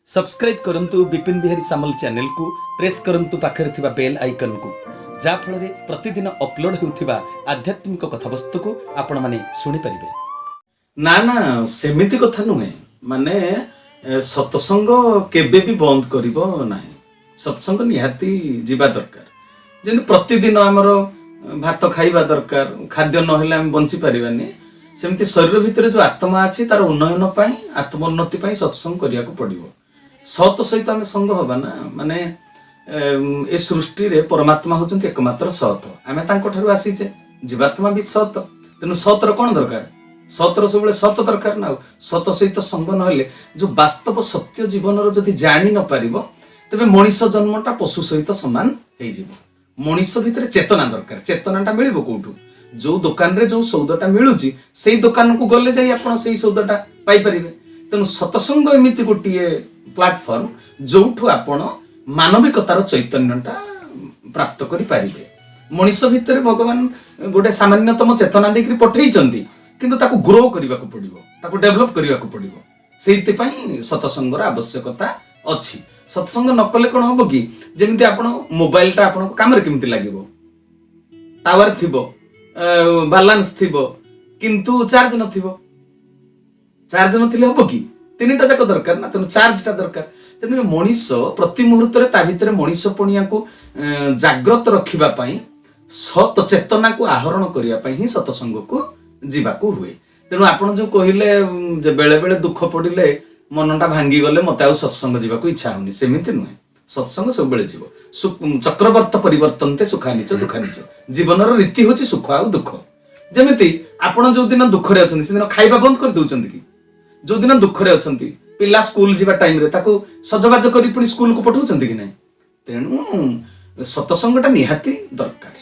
Subscribe करंतु विपिन बिहारी सामल channel को press करंतु पाखरे थिबा बेल आइकन को जा फଳରେ प्रतिदिन अपलोड होउथिबा आध्यात्मिक कथावस्तु को आपण माने सुनि परिबे। ना ना सेमिति कथा नुहे माने सत्संग केबे भी बंद करिवो नाही। सत्संग निहाती जीवा दरकार जेन प्रतिदिन हमर भात खाइबा दरकार खाद्य नहेले हम बंची परिबानी सेमती शरीर भितर जो आत्मा अछि तार उन्नयन पई आत्मोन्नति पई सत्संग करिया को पड़िवो। सत सहित आम संग हवा ना माने ए सृष्टि रे परमात्मा होचंती एकमात्र सत आमे तांको ठारु आसीचे जीवात्मा भी सत तेनु सतर कोन दरकार सतर सबले सत दरकार ना सत सहित संग नहले जो वास्तव सत्य जीवन रो जदि जानि न पारिबो तबे मनुष्य जन्मटा पशु सहित समान हे जीवो। मनुष्य भितर चेतना दरकार चेतनाटा मिलिबो कोठु जो दुकान रे जो सौदाटा मिलुची सेई दुकान को गले जाई आपण सेई सौदाटा पाई परिबे। तेनु सत्संग एमिति गोटिए प्लाटफॉर्म जोठु आपण मानविकतार चैतन्यटा प्राप्त करि पारिबे। मनुष्य भितर भगवान गोटे सामान्यतम चेतना देकरी पठेइचंती किंतु ताको ग्रो करिवा को पड़िबो ताको डेवलप करिवा को पड़िबो सेति पई सत्संगर आवश्यकता अछि। सत्संग न कले कोन होबो कि जेमिति आपण मोबाइलटा आपण को काम रे केमिति लागिबो टावर थिबो बैलेंस थिबो किंतु चार्ज नथिबो चार्ज नथिले होबो कि तीनटा जाक दरकार ना तेनु चार्जटा दरकार। तेनु मनुष्य प्रति मुहूर्त रे ता भितर मनुष्य पणिया को जागृत रखिबा पई सत चेतना को आहरण करिया पई ही सत्संग को जीवा को हुए। तेनु आपण जो कहिले जे बेले बेले दुख पडिले मनटा भांगी गले मते आ सत्संग जीवा को इच्छा होनी सेमिति नुहे। सत्संग सब बेले जीव चक्रवर्त परिवर्तनते सुखानिच दुखानिच जीवन रो रीति होची सुख आ दुख। जेमिति आपण जो दिन दुख रे अछन से दिन खाइबा बंद कर दउचंदी कि जो दिन दुख रे अछंती पिला स्कूल जीवा टाइम रे ताको सजबाज करी पुनी स्कूल को पठाउचंदी कि नै। तेनु सत्संगटा निहाती दरकार।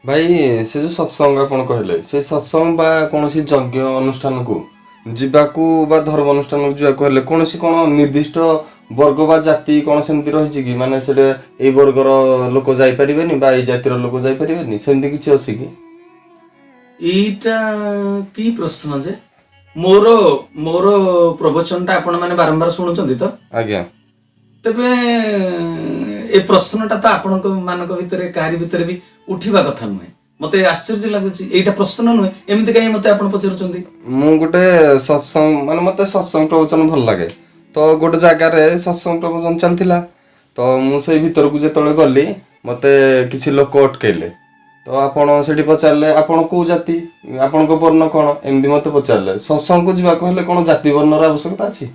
भाई से जो सत्संग आपण कहले से सत्संग बा कोनोसी यज्ञ अनुष्ठान को जीवाकू बा धर्म अनुष्ठान को जीवा कहले कोनोसी कोन निर्दिष्ट वर्ग बा जाति कोन सेमति रहिछि कि माने सेटे ए वर्गर लोक जाई परिबेनी बा ए जातिर लोक जाई परिबेनी सेमति किछि अछि कि एटा की प्रश्न जे मोर प्रवचनटा आपण माने बारंबार सुनुचंदी तो आज्ञा तबे ए प्रश्नटा तो आपण को मानक भितरे कारी भितरे भी उठिबा कथा नुहे मते आश्चर्य लागुची एटा प्रश्न नुहे एमिति काई मते आपण पचरुचंदी। मु गोटे सत्संग माने मते सत्संग प्रवचन भल लागे तो गोटे जगह रे सत्संग प्रवचन चलथिला तो मु सेई भितर को जेतळे गली मते किछि लोक अटकेले तो आपण सेठी पचारले आपण को जाति आपण को वर्ण कोन एमदी मते पचारले सत्संग को जीवा कहले कोन जाति वर्णर आवश्यकता अछि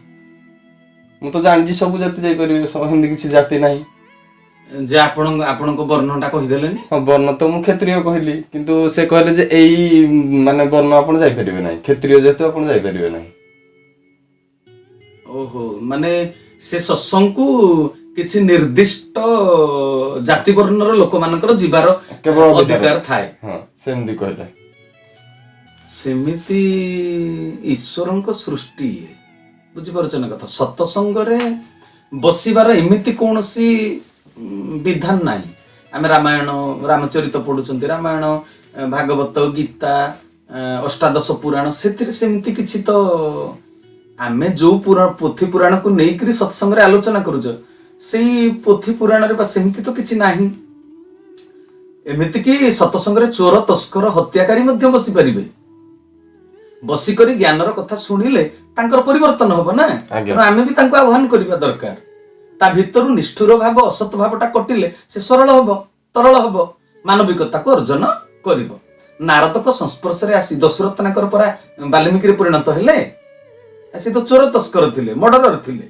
मु तो जानि जी सब जाति जाई परिबे हिंदी किछि जाति नाही जे आपण को वर्णटा कहि देलेनी। हां वर्ण तो मु क्षत्रिय कहली किंतु से कहले जे एई माने वर्ण आपण जाई परिबे नाही क्षत्रिय जेते आपण जाई परिबे नाही। ओहो माने से सत्संग को किछि निर्दिष्ट जाति वर्णर लोक मानकर जीवार केवल अधिकार थाए। हां सेमदी कहले सेमिति ईश्वरक सृष्टि बुझि परछन कथा सत्संग रे बसिबार एमिति कोनोसी विधान नाही। आमे रामायण रामचरित पढुचंती रामायण भागवत गीता अष्टादश पुराण सेतिर सेमिति किछि तो आमे जो पुराण पोथी पुराण को नेइकरी सत्संग रे आलोचना करूछ सेई पोथी पुराण रे बा सेमिति तो किछि नाही। एमिति कि सत्संग रे चोर तस्कर हत्याकारी मध्य बसी परिबे बसी करी ज्ञानर कथा सुनिले तांकर परिवर्तन होबो ना तेणु आमे भी तांको आह्वान करिबा दरकार ता भितरु निष्ठुर भाव असत भावटा कटिले से सरल होबो तरल होबो मानविकता को अर्जन करिबो। नारद को संस्पर्श रे आसी दशरथ नाकर परा वाल्मीकि रे परिणत हेले से तो चोर तस्कर थिले मर्डरर थिले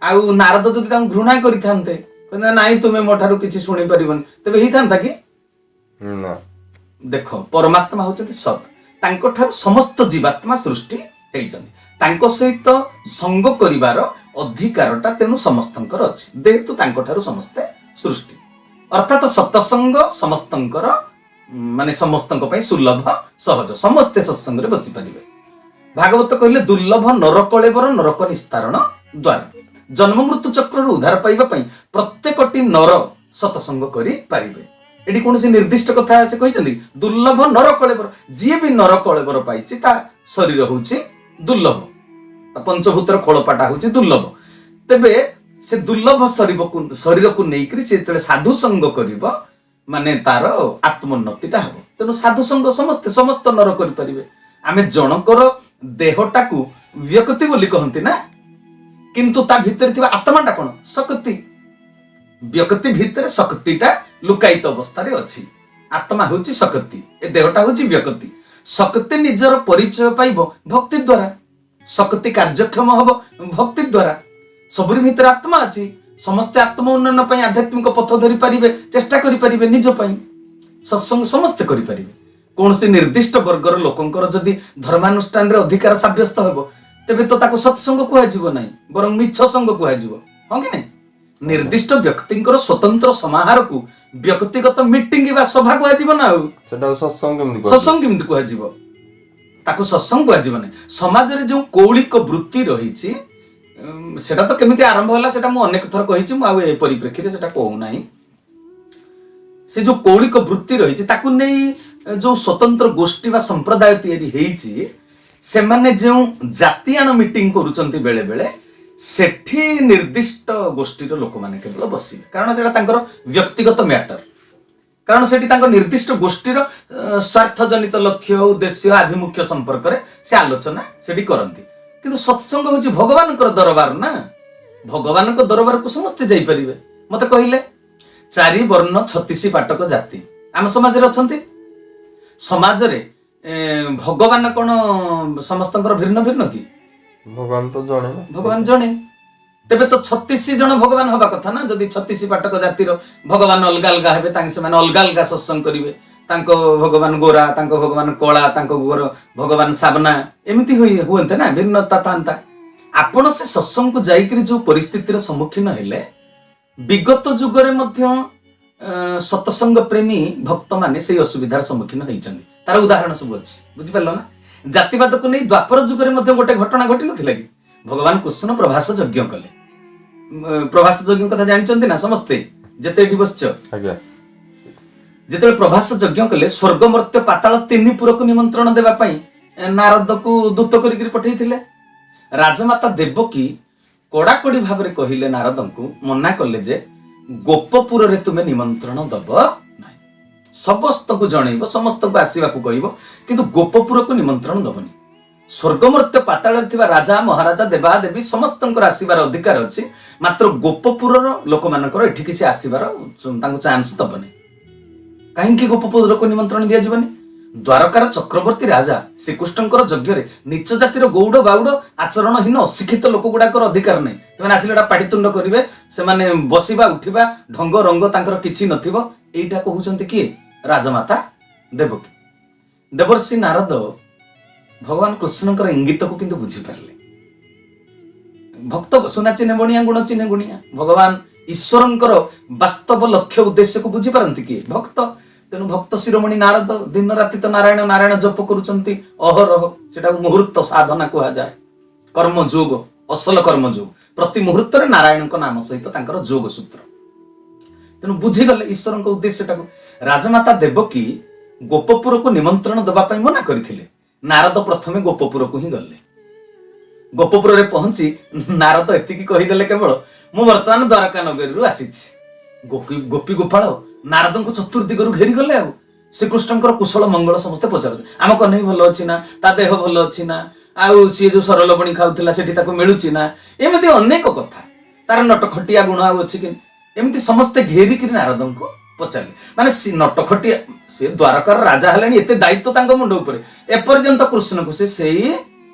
आउ नारद जदि तां घृणा करिथान्ते कहना नाही तुमे मोठारु किछि सुनि परिबन तबे ही थांता कि ना। देखो परमात्मा होचति सत तांको ठार समस्त जीवात्मा सृष्टि हेइचंदी तांको सहित संग करिवार अधिकारटा तेनु समस्तंकर अछि देतु तांको ठारु समस्ते सृष्टि अर्थात सत्संग समस्तंकर माने समस्तंक पई सुलभ सहज समस्ते सत्संग रे बसि परिबे। भागवत कहले दुर्लभ नरकलेवर नरक निस्तारण द्वार जन्म मृत्यु चक्र रो उद्धार पाइबा पई प्रत्येकटी नर सत्संग करि पारिबे। एटी कोनसी निर्दिष्ट कथा से कहिचंदी दुर्लभ नरकलेवर जे भी नरकलेवर पाइछि ता शरीर होछि दुर्लभ पंचभूतर खोलपाटा होछि दुर्लभ ତେବେ ସେ ଦୁର୍ଲଭ ଶରୀର को ନେଇକରି ସେ ଯେତେବେଳେ ସାଧୁ ସଙ୍ଗ କରିବ ମାନେ ତାର ଆତ୍ମୋନ୍ନତିଟା ହବ। ତେଣୁ ସାଧୁ ସଙ୍ଗ ସମସ୍ତ ନର କରିପାରିବେ। ଆମେ ଜଣଙ୍କର ଦେହଟାକୁ ବ୍ୟକ୍ତି ବୋଲି କହନ୍ତି ନା, କିନ୍ତୁ ତା ଭିତରେ ଥିବା ଆତ୍ମାଟା କଣ? ଶକ୍ତି। ବ୍ୟକ୍ତି ଭିତରେ ଶକ୍ତିଟା ଲୁକାୟିତ ଅବସ୍ଥାରେ ଅଛି। ଆତ୍ମା ହେଉଛି ଶକ୍ତି, ଏ ଦେହଟା ହେଉଛି ବ୍ୟକ୍ତି। ଶକ୍ତି ନିଜର ପରିଚୟ ପାଇବ ଭକ୍ତି ଦ୍ୱାରା, ଶକ୍ତି କାର୍ଯ୍ୟକ୍ଷମ ହବ ଭକ୍ତି ଦ୍ୱାରା। ସବୁରି ଭିତରେ ଆତ୍ମା ଅଛି। ସମସ୍ତେ ଆତ୍ମ ଉନ୍ନୟନ ପାଇଁ ଆଧ୍ୟାତ୍ମିକ ପଥ ଧରି ପାରିବେ, ଚେଷ୍ଟା କରିପାରିବେ ନିଜ ପାଇଁ। ସତ୍ସଙ୍ଗ ସମସ୍ତେ କରିପାରିବେ। କୌଣସି ନିର୍ଦ୍ଦିଷ୍ଟ ବର୍ଗର ଲୋକଙ୍କର ଯଦି ଧର୍ମାନୁଷ୍ଠାନରେ ଅଧିକାର ସାବ୍ୟସ୍ତ ହେବ, ତେବେ ତ ତାକୁ ସତ୍ସଙ୍ଗ କୁହାଯିବ ନାହିଁ, ବରଂ ମିଛ ସଙ୍ଗ କୁହାଯିବ। ହଁ କି ନାହିଁ? ନିର୍ଦ୍ଦିଷ୍ଟ ବ୍ୟକ୍ତିଙ୍କର ସ୍ୱତନ୍ତ୍ର ସମାହାରକୁ ବ୍ୟକ୍ତିଗତ ମିଟିଂ ବା ସଭା କୁହାଯିବ ନା। ଆଉ ସେଟା ସତ୍ସଙ୍ଗ କେମିତି କୁହାଯିବ? ତାକୁ ସତ୍ସଙ୍ଗ କୁହାଯିବ ନାହିଁ। ସମାଜରେ ଯେଉଁ କୌଳିକ ବୃତ୍ତି ରହିଛି, ସେଟା ତ କେମିତି ଆରମ୍ଭ ହେଲା ସେଟା ମୁଁ ଅନେକ ଥର କହିଛି, ମୁଁ ଆଉ ଏ ପରିପ୍ରେକ୍ଷୀରେ ସେଟା କହୁନାହିଁ। ସେ ଯୋଉ କୌଳିକ ବୃତ୍ତି ରହିଛି ତାକୁ ନେଇ ଯୋଉ ସ୍ୱତନ୍ତ୍ର ଗୋଷ୍ଠୀ ବା ସମ୍ପ୍ରଦାୟ ତିଆରି ହେଇଛି, ସେମାନେ ଯେଉଁ ଜାତିଆଣ ମିଟିଂ କରୁଛନ୍ତି ବେଳେ ବେଳେ, ସେଠି ନିର୍ଦ୍ଦିଷ୍ଟ ଗୋଷ୍ଠୀର ଲୋକମାନେ କେବଳ ବସିବେ, କାରଣ ସେଟା ତାଙ୍କର ବ୍ୟକ୍ତିଗତ ମ୍ୟାଟର। କାରଣ ସେଠି ତାଙ୍କ ନିର୍ଦ୍ଦିଷ୍ଟ ଗୋଷ୍ଠୀର ସ୍ୱାର୍ଥଜନିତ ଲକ୍ଷ୍ୟ, ଉଦ୍ଦେଶ୍ୟ, ଆଭିମୁଖ୍ୟ ସମ୍ପର୍କରେ ସେ ଆଲୋଚନା ସେଠି କରନ୍ତି। କିନ୍ତୁ ସତ୍ସଙ୍ଗ ହେଉଛି ଭଗବାନଙ୍କର ଦରବାର ନା। ଭଗବାନଙ୍କ ଦରବାରକୁ ସମସ୍ତେ ଯାଇପାରିବେ। ମତେ କହିଲେ 4 ବର୍ଣ୍ଣ 36 ପାଟକ ଜାତି ଆମ ସମାଜରେ ଅଛନ୍ତି। ସମାଜରେ ଭଗବାନ କଣ ସମସ୍ତଙ୍କର ଭିନ୍ନ ଭିନ୍ନ କି? ଭଗବାନ ତ ଜଣେ। ଭଗବାନ ଜଣେ। ତେବେ ତ 36 ଜଣ ଭଗବାନ ହବା କଥା ନା। ଯଦି 36 ପାଟକ ଜାତିର ଭଗବାନ ଅଲଗା ଅଲଗା ହେବେ, ତାଙ୍କେ ସେମାନେ ଅଲଗା ଅଲଗା ସତ୍ସଙ୍ଗ କରିବେ। ତାଙ୍କ ଭଗବାନ ଗୋରା, ତାଙ୍କ ଭଗବାନ କଳା, ତାଙ୍କ ଭଗବାନ ସାବନା, ଏମିତି ହୁଅନ୍ତେ ନା, ଭିନ୍ନତା ଥାନ୍ତା। ଆପଣ ସେ ସତ୍ସଙ୍ଗକୁ ଯାଇକରି ଯୋଉ ପରିସ୍ଥିତିର ସମ୍ମୁଖୀନ ହେଲେ, ବିଗତ ଯୁଗରେ ମଧ୍ୟ ସତ୍ସଙ୍ଗ ପ୍ରେମୀ ଭକ୍ତମାନେ ସେଇ ଅସୁବିଧାର ସମ୍ମୁଖୀନ ହେଇଛନ୍ତି। ତାର ଉଦାହରଣ ସବୁ ଅଛି, ବୁଝିପାରିଲ ନା। ଜାତିବାଦକୁ ନେଇ ଦ୍ୱାପର ଯୁଗରେ ମଧ୍ୟ ଗୋଟେ ଘଟଣା ଘଟି ନଥିଲା କି? ଭଗବାନ କୃଷ୍ଣ ପ୍ରଭାସ ଯଜ୍ଞ କଲେ। ପ୍ରଭାସ ଯଜ୍ଞ କଥା ଜାଣିଛନ୍ତି ନା ସମସ୍ତେ, ଯେତେ ଏଠି ବସିଛ? ଆଜ୍ଞା। ଯେତେବେଳେ ପ୍ରଭାସ ଯଜ୍ଞ କଲେ, ସ୍ୱର୍ଗ ମର୍ତ୍ତ୍ୟ ପାତାଳ 3 ପୁରକୁ ନିମନ୍ତ୍ରଣ ଦେବା ପାଇଁ ନାରଦକୁ ଦୂତ କରିକି ପଠେଇଥିଲେ। ରାଜମାତା ଦେବକୀ କଡାକଡି ଭାବରେ କହିଲେ ନାରଦଙ୍କୁ, ମନା କଲେ ଯେ ଗୋପପୁରରେ ତୁମେ ନିମନ୍ତ୍ରଣ ଦବ ନାହିଁ। ସମସ୍ତଙ୍କୁ ଜଣେଇବ, ସମସ୍ତଙ୍କୁ ଆସିବାକୁ କହିବ, କିନ୍ତୁ ଗୋପପୁରକୁ ନିମନ୍ତ୍ରଣ ଦବନି। ସ୍ୱର୍ଗ ମର୍ତ୍ତ୍ୟ ପାତାଳରେ ଥିବା ରାଜା, ମହାରାଜା, ଦେବା ଦେବୀ ସମସ୍ତଙ୍କର ଆସିବାର ଅଧିକାର ଅଛି, ମାତ୍ର ଗୋପପୁରର ଲୋକମାନଙ୍କର ଏଠି କିଛି ଆସିବାର ତାଙ୍କୁ ଚାନ୍ସ ଦବନି। କାହିଁକି ଗୋପପୁରକୁ ନିମନ୍ତ୍ରଣ ଦିଆଯିବନି? ଦ୍ୱାରକାର ଚକ୍ରବର୍ତ୍ତୀ ରାଜା ଶ୍ରୀକୃଷ୍ଣଙ୍କର ଯଜ୍ଞରେ ନିଚ ଜାତିର ଗୌଡ଼ ବାଉଡ଼ ଆଚରଣହୀନ ଅଶିକ୍ଷିତ ଲୋକ ଗୁଡାକର ଅଧିକାର ନାହିଁ। ସେମାନେ ଆସିଲେ ଏଟା ପାଟିତୁଣ୍ଡ କରିବେ, ସେମାନେ ବସିବା ଉଠିବା ଢଙ୍ଗ ରଙ୍ଗ ତାଙ୍କର କିଛି ନଥିବ। ଏଇଟା କହୁଛନ୍ତି କିଏ? ରାଜମାତା ଦେବକୀ। ଦେବର୍ଷି ନାରଦ ଭଗବାନ କୃଷ୍ଣଙ୍କର ଇଙ୍ଗିତକୁ କିନ୍ତୁ ବୁଝିପାରିଲେ। ଭକ୍ତ ସୁନା ଚିହ୍ନେ ବଣିଆ, ଗୁଣ ଚିହ୍ନେ ଗୁଣିଆ। ଭଗବାନ ଈଶ୍ୱରଙ୍କର ବାସ୍ତବ ଲକ୍ଷ୍ୟ ଉଦ୍ଦେଶ୍ୟକୁ ବୁଝିପାରନ୍ତି କିଏ? ଭକ୍ତ। ତେଣୁ ଭକ୍ତ ଶିରୋମଣି ନାରଦ ଦିନ ରାତି ତ ନାରାୟଣ ନାରାୟଣ ଜପ କରୁଛନ୍ତି ଅହରହ। ସେଟାକୁ ମୁହୂର୍ତ୍ତ ସାଧନା କୁହାଯାଏ। କର୍ମ ଯୋଗ, ଅସଲ କର୍ମ ଯୋଗ। ପ୍ରତି ମୁହୂର୍ତ୍ତରେ ନାରାୟଣଙ୍କ ନାମ ସହିତ ତାଙ୍କର ଯୋଗ ସୂତ୍ର। ତେଣୁ ବୁଝିଗଲେ ଈଶ୍ୱରଙ୍କ ଉଦ୍ଦେଶ୍ୟଟାକୁ। ରାଜମାତା ଦେବକୀ ଗୋପପୁରକୁ ନିମନ୍ତ୍ରଣ ଦେବା ପାଇଁ ମନା କରିଥିଲେ। ନାରଦ ପ୍ରଥମେ ଗୋପପୁରକୁ ହିଁ ଗଲେ। ଗୋପପୁରରେ ପହଞ୍ଚି ନାରଦ ଏତିକି କହିଦେଲେ କେବଳ, ମୁଁ ବର୍ତ୍ତମାନ ଦ୍ୱାରକା ନଗରୀରୁ ଆସିଛି। ଗୋପୀ ଗୋପାଳ ନାରଦଙ୍କୁ ଚତୁର୍ଦିଗରୁ ଘେରି ଗଲେ। ଆଉ ଶ୍ରୀକୃଷ୍ଣଙ୍କର କୁଶଳ ମଙ୍ଗଳ ସମସ୍ତେ ପଚାରୁଛନ୍ତି। ଆମ କହ୍ନେଇ ଭଲ ଅଛି ନା? ତା ଦେହ ଭଲ ଅଛି ନା? ଆଉ ସିଏ ଯୋଉ ସରଲବଣୀ ଖାଉଥିଲା ସେଠି ତାକୁ ମିଳୁଛି ନା? ଏମିତି ଅନେକ କଥା। ତାର ନଟଖଟିଆ ଗୁଣ ଆଉ ଅଛି କି? ଏମିତି ସମସ୍ତେ ଘେରିକିରି ନାରଦଙ୍କୁ ପଚାରିଲେ। ମାନେ ନଟଖଟିଆ, ସେ ଦ୍ୱାରକାର ରାଜା ହେଲେଣି, ଏତେ ଦାୟିତ୍ୱ ତାଙ୍କ ମୁଣ୍ଡ ଉପରେ। ଏପର୍ଯ୍ୟନ୍ତ କୃଷ୍ଣଙ୍କୁ ସେ ସେଇ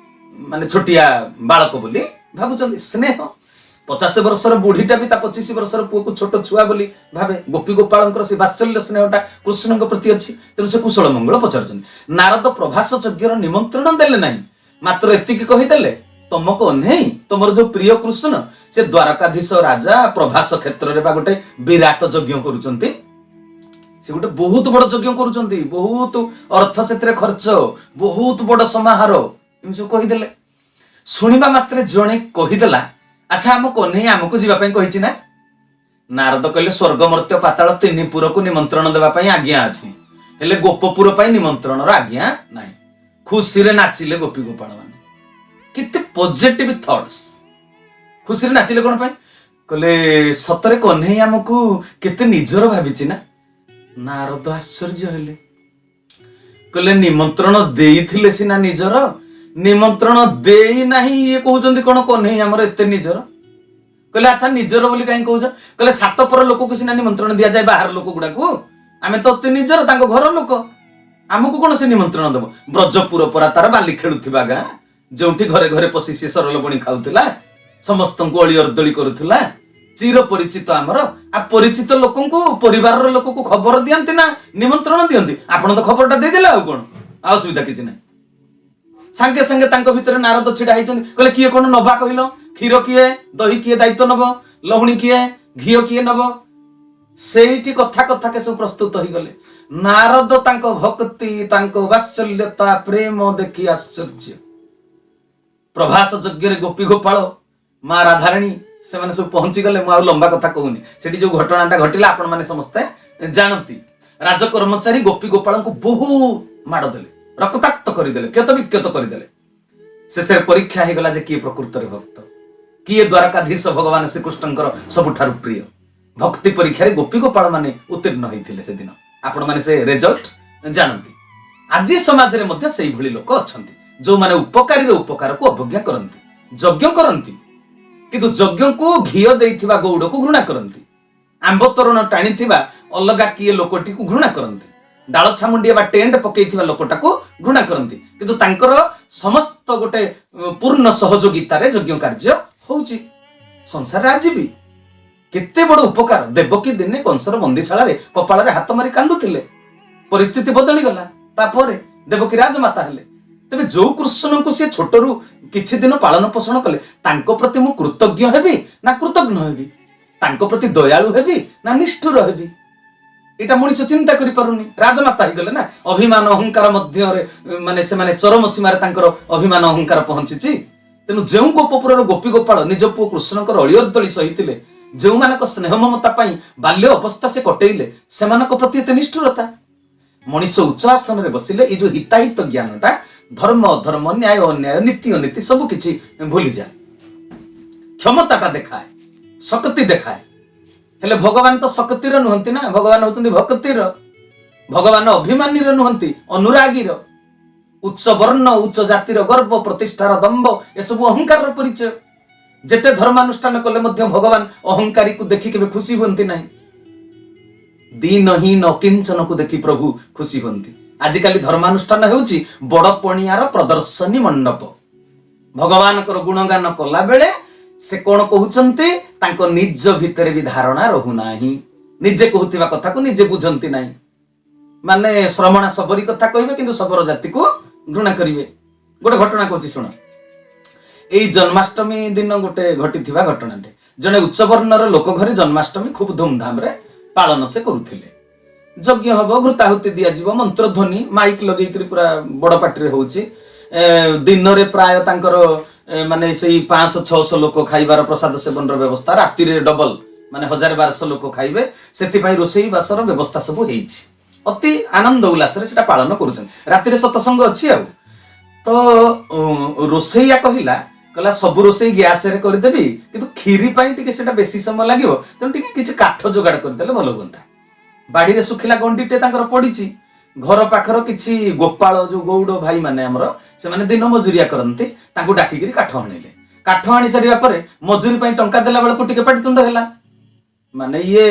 ମାନେ ଛୋଟିଆ ବାଳକ ବୋଲି ଭାବୁଛନ୍ତି। ସ୍ନେହ 50 ବର୍ଷର ବୁଢୀଟା ବି ତା 25 ବର୍ଷର ପୁଅକୁ ଛୋଟ ଛୁଆ ବୋଲି ଭାବେ। ଗୋପୀ ଗୋପାଳଙ୍କର ସେ ବାତ୍ସଲ୍ୟ ସ୍ନେହଟା କୃଷ୍ଣଙ୍କ ପ୍ରତି ଅଛି। ତେଣୁ ସେ କୁଶଳ ମଙ୍ଗଳ ପଚାରୁଛନ୍ତି। ନାରଦ ପ୍ରଭାସ ଯଜ୍ଞର ନିମନ୍ତ୍ରଣ ଦେଲେ ନାହିଁ, ମାତ୍ର ଏତିକି କହିଦେଲେ, ତମକୁ ଅନେଇ ତମର ଯୋଉ ପ୍ରିୟ କୃଷ୍ଣ ସେ ଦ୍ୱାରକାଧୀଶ ରାଜା ପ୍ରଭାସ କ୍ଷେତ୍ରରେ ବା ଗୋଟେ ବିରାଟ ଯଜ୍ଞ କରୁଛନ୍ତି। ସେ ଗୋଟେ ବହୁତ ବଡ ଯଜ୍ଞ କରୁଛନ୍ତି, ବହୁତ ଅର୍ଥ ସେଥିରେ ଖର୍ଚ୍ଚ, ବହୁତ ବଡ ସମାହାର, ଏମିତି ସବୁ କହିଦେଲେ। ଶୁଣିବା ମାତ୍ରେ ଜଣେ କହିଦେଲା, ଆଚ୍ଛା ଆମ କହ୍ନେଇ ଆମକୁ ଯିବା ପାଇଁ କହିଛି ନା? ନାରଦ କହିଲେ, ସ୍ୱର୍ଗ ମର୍ତ୍ତ୍ୟ ପାତାଳ 3 ପୁରକୁ ନିମନ୍ତ୍ରଣ ଦେବା ପାଇଁ ଆଜ୍ଞା ଅଛି, ହେଲେ ଗୋପପୁର ପାଇଁ ନିମନ୍ତ୍ରଣର ଆଜ୍ଞା ନାହିଁ। ଖୁସିରେ ନାଚିଲେ ଗୋପୀ ଗୋପାଳ ମାନେ। କେତେ ପଜିଟିଭ ଥଟ୍ସ। ଖୁସିରେ ନାଚିଲେ କଣ ପାଇଁ? କହିଲେ ସତରେ କହ୍ନେଇ ଆମକୁ କେତେ ନିଜର ଭାବିଛି ନା। ନାରଦ ଆଶ୍ଚର୍ଯ୍ୟ ହେଲେ, କହିଲେ ନିମନ୍ତ୍ରଣ ଦେଇଥିଲେ ସିନା ନିଜର, ନିମନ୍ତ୍ରଣ ଦେଇ ନାହିଁ ଇଏ କହୁଛନ୍ତି କଣ କହ୍ନେଇ ଆମର ଏତେ ନିଜର? କହିଲେ ଆଚ୍ଛା ନିଜର ବୋଲି କାହିଁ କହୁଛ? କହିଲେ ସାତପର ଲୋକକୁ ସିନା ନିମନ୍ତ୍ରଣ ଦିଆଯାଏ, ବାହାର ଲୋକ ଗୁଡାକୁ ଆମେ ତ ଅତି ନିଜର, ତାଙ୍କ ଘର ଲୋକ, ଆମକୁ କଣ ସେ ନିମନ୍ତ୍ରଣ ଦବ? ବ୍ରଜପୁର ପରା ତାର ବାଲି ଖେଳୁଥିବା ଗାଁ, ଯୋଉଠି ଘରେ ଘରେ ପଶି ସେ ସରଲ ବଣି ଖାଉଥିଲା, ସମସ୍ତଙ୍କୁ ଅଳି ଅର୍ଦଳି କରୁଥିଲା, ଚିର ପରିଚିତ ଆମର। ଆଉ ପରିଚିତ ଲୋକଙ୍କୁ, ପରିବାରର ଲୋକକୁ ଖବର ଦିଅନ୍ତି ନା ନିମନ୍ତ୍ରଣ ଦିଅନ୍ତି? ଆପଣ ତ ଖବରଟା ଦେଇଦେଲେ, ଆଉ କଣ, ଆଉ ଅସୁବିଧା କିଛି ନାହିଁ। ସାଙ୍ଗେ ସାଙ୍ଗେ ତାଙ୍କ ଭିତରେ ନାରଦ ଛିଡା ହେଇଛନ୍ତି, କହିଲେ କିଏ କଣ ନବା କହିଲ? କ୍ଷୀର କିଏ, ଦହି କିଏ ଦାୟିତ୍ୱ ନବ, ଲହୁଣୀ କିଏ, ଘିଅ କିଏ ନବ? ସେଇଠି କଥା କଥାକେ ସବୁ ପ୍ରସ୍ତୁତ ହେଇଗଲେ। ନାରଦ ତାଙ୍କ ଭକ୍ତି, ତାଙ୍କ ବାତ୍ସଲ୍ୟତା, ପ୍ରେମ ଦେଖି ଆଶ୍ଚର୍ଯ୍ୟ। ପ୍ରଭାସ ଯଜ୍ଞରେ ଗୋପୀ ଗୋପାଳ, ମା ରାଧାରାଣୀ ସେମାନେ ସବୁ ପହଞ୍ଚିଗଲେ। ମୁଁ ଆଉ ଲମ୍ବା କଥା କହୁନି, ସେଠି ଯୋଉ ଘଟଣାଟା ଘଟିଲା ଆପଣ ମାନେ ସମସ୍ତେ ଜାଣନ୍ତି। ରାଜ କର୍ମଚାରୀ ଗୋପୀ ଗୋପାଳଙ୍କୁ ବହୁ ମାଡ଼ ଦେଲେ, ରକ୍ତାକ୍ତ କରିଦେଲେ, କ୍ଷତ ବିକ୍ଷତ କରିଦେଲେ। ଶେଷରେ ପରୀକ୍ଷା ହେଇଗଲା ଯେ କିଏ ପ୍ରକୃତରେ ଭକ୍ତ, କିଏ ଦ୍ୱାରକାଧୀଶ ଭଗବାନ ଶ୍ରୀକୃଷ୍ଣଙ୍କର ସବୁଠାରୁ ପ୍ରିୟ। ଭକ୍ତି ପରୀକ୍ଷାରେ ଗୋପୀ ଗୋପାଳ ମାନେ ଉତ୍ତୀର୍ଣ୍ଣ ହେଇଥିଲେ ସେଦିନ। ଆପଣ ମାନେ ସେ ରେଜଲ୍ଟ ଜାଣନ୍ତି। ଆଜି ସମାଜରେ ମଧ୍ୟ ସେଇଭଳି ଲୋକ ଅଛନ୍ତି, ଯୋଉମାନେ ଉପକାରୀର ଉପକାରକୁ ଅବଜ୍ଞା କରନ୍ତି, ଯଜ୍ଞ କରନ୍ତି, କିନ୍ତୁ ଯଜ୍ଞକୁ ଘିଅ ଦେଇଥିବା ଗୌଡକୁ ଘୃଣା କରନ୍ତି, ଆମ୍ବ ତୋରଣ ଟାଣିଥିବା ଅଲଗା କିଏ ଲୋକଟିକୁ ଘୃଣା କରନ୍ତି, ଡାଳ ଛାମୁଣ୍ଡିଆ ବା ଟେଣ୍ଟ ପକେଇଥିବା ଲୋକଟାକୁ ଘୃଣା କରନ୍ତି, କିନ୍ତୁ ତାଙ୍କର ସମସ୍ତ ଗୋଟେ ପୂର୍ଣ୍ଣ ସହଯୋଗିତାରେ ଯଜ୍ଞ କାର୍ଯ୍ୟ ହଉଛି। ସଂସାରରେ ଆଜି ବି କେତେ ବଡ ଉପକାର। ଦେବକୀ ଦିନେ କଂସର ବନ୍ଦିଶାଳାରେ କପାଳରେ ହାତ ମାରି କାନ୍ଦୁଥିଲେ, ପରିସ୍ଥିତି ବଦଳିଗଲା, ତାପରେ ଦେବକୀ ରାଜମାତା ହେଲେ। ତେବେ ଯୋଉ କୃଷ୍ଣଙ୍କୁ ସେ ଛୋଟରୁ କିଛି ଦିନ ପାଳନ ପୋଷଣ କଲେ, ତାଙ୍କ ପ୍ରତି ମୁଁ କୃତଜ୍ଞ ହେବି ନା କୃତଜ୍ଞ ହେବି? ତାଙ୍କ ପ୍ରତି ଦୟାଳୁ ହେବି ନା ନିଷ୍ଠୁର ହେବି? ଏଇଟା ମଣିଷ ଚିନ୍ତା କରିପାରୁନି। ରାଜମାତା ହେଇଗଲେ ନା, ଅଭିମାନ ଅହଙ୍କାର ମଧ୍ୟରେ ମାନେ ସେମାନେ ଚରମ ସୀମାରେ ତାଙ୍କର ଅଭିମାନ ଅହଙ୍କାର ପହଞ୍ଚିଛି। ତେଣୁ ଯେଉଁ ଗୋପପୁରର ଗୋପୀ ଗୋପାଳ ନିଜ ପୁଅ କୃଷ୍ଣଙ୍କର ଅଳିଅର୍ଦଳି ସହିଥିଲେ, ଯେଉଁମାନଙ୍କ ସ୍ନେହ ମମତା ପାଇଁ ବାଲ୍ୟ ଅବସ୍ଥା ସେ କଟେଇଲେ, ସେମାନଙ୍କ ପ୍ରତି ଏତେ ନିଷ୍ଠୁରତା? ମଣିଷ ଉଚ୍ଚ ଆସନରେ ବସିଲେ ଏଇ ଯୋଉ ହିତାହିତ ଜ୍ଞାନଟା, ଧର୍ମ ଅଧର୍ମ, ନ୍ୟାୟ ଅନ୍ୟାୟ, ନୀତି ଅନୀତି ସବୁ କିଛି ଭୁଲିଯାଏ। କ୍ଷମତାଟା ଦେଖାଏ, ଶକ୍ତି ଦେଖାଏ। ହେଲେ ଭଗବାନ ତ ଶକ୍ତିର ନୁହନ୍ତି ନା, ଭଗବାନ ହଉଛନ୍ତି ଭକ୍ତିର। ଭଗବାନ ଅଭିମାନୀର ନୁହନ୍ତି, ଅନୁରାଗୀର। ଉଚ୍ଚ ବର୍ଣ୍ଣ, ଉଚ୍ଚ ଜାତିର ଗର୍ବ, ପ୍ରତିଷ୍ଠାର ଦମ୍ଭ, ଏସବୁ ଅହଙ୍କାରର ପରିଚୟ। ଯେତେ ଧର୍ମାନୁଷ୍ଠାନ କଲେ ମଧ୍ୟ ଭଗବାନ ଅହଙ୍କାରୀକୁ ଦେଖି କେବେ ଖୁସି ହୁଅନ୍ତି ନାହିଁ। ଦୀନହୀନ କିଞ୍ଚନକୁ ଦେଖି ପ୍ରଭୁ ଖୁସି ହୁଅନ୍ତି। ଆଜିକାଲି ଧର୍ମାନୁଷ୍ଠାନ ହେଉଛି ବଡ ପଣିଆର ପ୍ରଦର୍ଶନୀ ମଣ୍ଡପ। ଭଗବାନଙ୍କର ଗୁଣଗାନ କଲା ବେଳେ ସେ କଣ କହୁଛନ୍ତି, ତାଙ୍କ ନିଜ ଭିତରେ ବି ଧାରଣା ରହୁନାହିଁ। ନିଜେ କହୁଥିବା କଥାକୁ ନିଜେ ବୁଝନ୍ତି ନାହିଁ। ମାନେ ଶ୍ରମଣା ଶବରୀ କଥା କହିବେ, କିନ୍ତୁ ଶବର ଜାତିକୁ ଘୃଣା କରିବେ। ଗୋଟେ ଘଟଣା କହୁଛି ଶୁଣ। ଏଇ ଜନ୍ମାଷ୍ଟମୀ ଦିନ ଗୋଟେ ଘଟିଥିବା ଘଟଣାଟେ। ଜଣେ ଉଚ୍ଚବର୍ଣ୍ଣର ଲୋକ ଘରେ ଜନ୍ମାଷ୍ଟମୀ ଖୁବ ଧୁମଧାମରେ ପାଳନ ସେ କରୁଥିଲେ। ଯଜ୍ଞ ହବ, ଘୃତାହୁତି ଦିଆଯିବ, ମନ୍ତ୍ରଧ୍ୱନି ମାଇକ ଲଗେଇକିରି ପୁରା ବଡ ପାଟିରେ ହଉଛି। ଦିନରେ ପ୍ରାୟ ତାଙ୍କର ମାନେ ସେଇ 500-600 ଲୋକ ଖାଇବାର ପ୍ରସାଦ ସେବନର ବ୍ୟବସ୍ଥା, ରାତିରେ ଡବଲ ମାନେ 1000-1200 ଲୋକ ଖାଇବେ, ସେଥିପାଇଁ ରୋଷେଇ ବାସର ବ୍ୟବସ୍ଥା ସବୁ ହେଇଛି। ଅତି ଆନନ୍ଦ ଉଲ୍ଲାସରେ ସେଟା ପାଳନ କରୁଛନ୍ତି। ରାତିରେ ସତସଙ୍ଗ ଅଛି। ଆଉ ତ ରୋଷେଇଆ କହିଲା ସବୁ ରୋଷେଇ ଗ୍ୟାସରେ କରିଦେବି, କିନ୍ତୁ କ୍ଷୀରି ପାଇଁ ଟିକେ ସେଟା ବେଶୀ ସମୟ ଲାଗିବ, ତେଣୁ ଟିକେ କିଛି କାଠ ଯୋଗାଡ଼ କରିଦେଲେ ଭଲ ହୁଅନ୍ତା। ବାଡିରେ ଶୁଖିଲା ଗଣ୍ଡିଟେ ତାଙ୍କର ପଡିଛି। ଘର ପାଖର କିଛି ଗୋପାଳ, ଯୋଉ ଗୌଡ ଭାଇ ମାନେ ଆମର, ସେମାନେ ଦିନ ମଜୁରିଆ କରନ୍ତି, ତାଙ୍କୁ ଡାକିକିରି କାଠ ଆଣିଲେ। କାଠ ଆଣି ସାରିବା ପରେ ମଜୁରୀ ପାଇଁ ଟଙ୍କା ଦେଲା ବେଳକୁ ଟିକେ ପାଟିତୁଣ୍ଡ ହେଲା। ମାନେ ଇଏ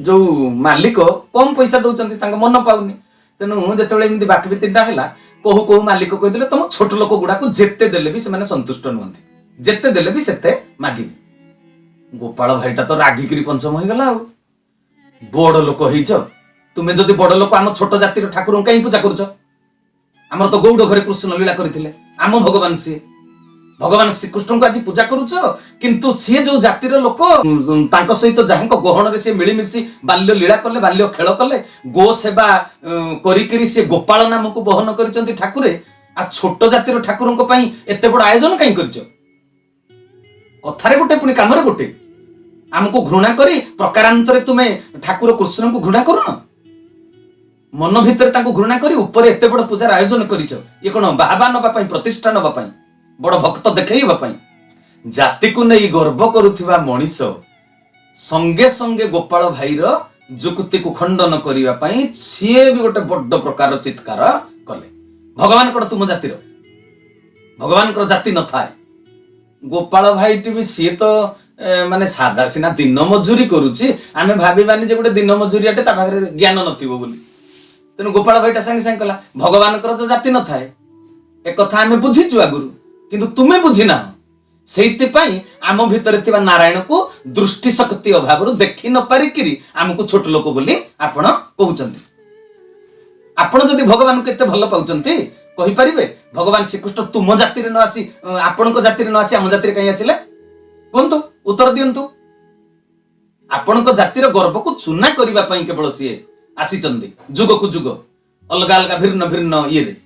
ଯୋଉ ମାଲିକ କମ ପଇସା ଦଉଛନ୍ତି, ତାଙ୍କ ମନ ପାଉନି। ତେଣୁ ଯେତେବେଳେ ଏମିତି ବାକି ବିତିଟା ହେଲା, କୋହୁ କୋହୁ ମାଲିକ କହିଥିଲେ ତମ ଛୋଟ ଲୋକ ଗୁଡାକୁ ଯେତେ ଦେଲେ ବି ସେମାନେ ସନ୍ତୁଷ୍ଟ ନୁହନ୍ତି, ଯେତେ ଦେଲେ ବି ସେତେ ମାଗିବେ। ଗୋପାଳ ଭାଇଟା ତ ରାଗିକିରି ପଞ୍ଚମ ହେଇଗଲା। ଆଉ ବଡ ଲୋକ ହେଇଛ, ତୁମେ ଯଦି ବଡ ଲୋକ, ଆମ ଛୋଟ ଜାତିର ଠାକୁରଙ୍କୁ କାହିଁ ପୂଜା କରୁଛ? ଆମର ତ ଗୌଡ ଘରେ କୃଷ୍ଣ ଲୀଳା କରିଥିଲେ, ଆମ ଭଗବାନ ସିଏ। ଭଗବାନ ଶ୍ରୀକୃଷ୍ଣଙ୍କୁ ଆଜି ପୂଜା କରୁଛ, କିନ୍ତୁ ସିଏ ଯୋଉ ଜାତିର ଲୋକ, ତାଙ୍କ ସହିତ ଯାହାଙ୍କ ଗହଣରେ ସିଏ ମିଳିମିଶି ବାଲ୍ୟ ଲୀଳା କଲେ, ବାଲ୍ୟ ଖେଳ କଲେ, ଗୋ ସେବା କରିକିରି ସିଏ ଗୋପାଳ ନାମକୁ ବହନ କରିଛନ୍ତି ଠାକୁରେ। ଆଉ ଛୋଟ ଜାତିର ଠାକୁରଙ୍କ ପାଇଁ ଏତେ ବଡ ଆୟୋଜନ କାହିଁ କରିଛ? କଥାରେ ଗୋଟେ ପୁଣି କାମରେ ଗୋଟେ। ଆମକୁ ଘୃଣା କରି ପ୍ରକାରାନ୍ତରେ ତୁମେ ଠାକୁର କୃଷ୍ଣଙ୍କୁ ଘୃଣା କରୁନ? ମନ ଭିତରେ ତାଙ୍କୁ ଘୃଣା କରି ଉପରେ ଏତେ ବଡ ପୂଜାର ଆୟୋଜନ କରିଛ। ଇଏ କଣ ବାହାବା ନବା ପାଇଁ, ପ୍ରତିଷ୍ଠା ନବା ପାଇଁ, ବଡ ଭକ୍ତ ଦେଖେଇବା ପାଇଁ? जाति को नहीं गर्व करुथिबा मनीष संगे संगे गोपाल भाईर जुक्ति को खंडन करने पाई सीए भी गोटे बड़ प्रकार चित्कार कले। भगवान कड़ तुम जातिर भगवान को जाति न थाए। गोपाल भाई टी भी सी तो माने सादा सीना दिन मजूरी करुची आमे भाविबानी जे गोटे दिन मजूरियाटे ता पाखरे ज्ञान नथिबो बोली। तेनु गोपाल भाईटा संगे संगे कला भगवान को तो जाति न थाए एक कथा आमे बुझीचु आगुरु किंतु तुमे बुझिना सेइति पई आम भितर थिबा नारायण को दृष्टि शक्ति अभाव देखि न पारिकिरी आमको छोट लोक बोली आपण कहउचंती। आपण जदि भगवान को एते भल पाउचंती कहि परिबे भगवान श्रीकृष्ण तुम जाति रे न आसी आपण को जाति रे न आसी आम जाति रे कहि आसिले कोंतु उत्तर दियंतु। आपण को जाति रो गर्व को चुना करिबा पई केवल सिए आसीचंती जुग को जुग अलगा अलगा भिन्न भिन्न ये रे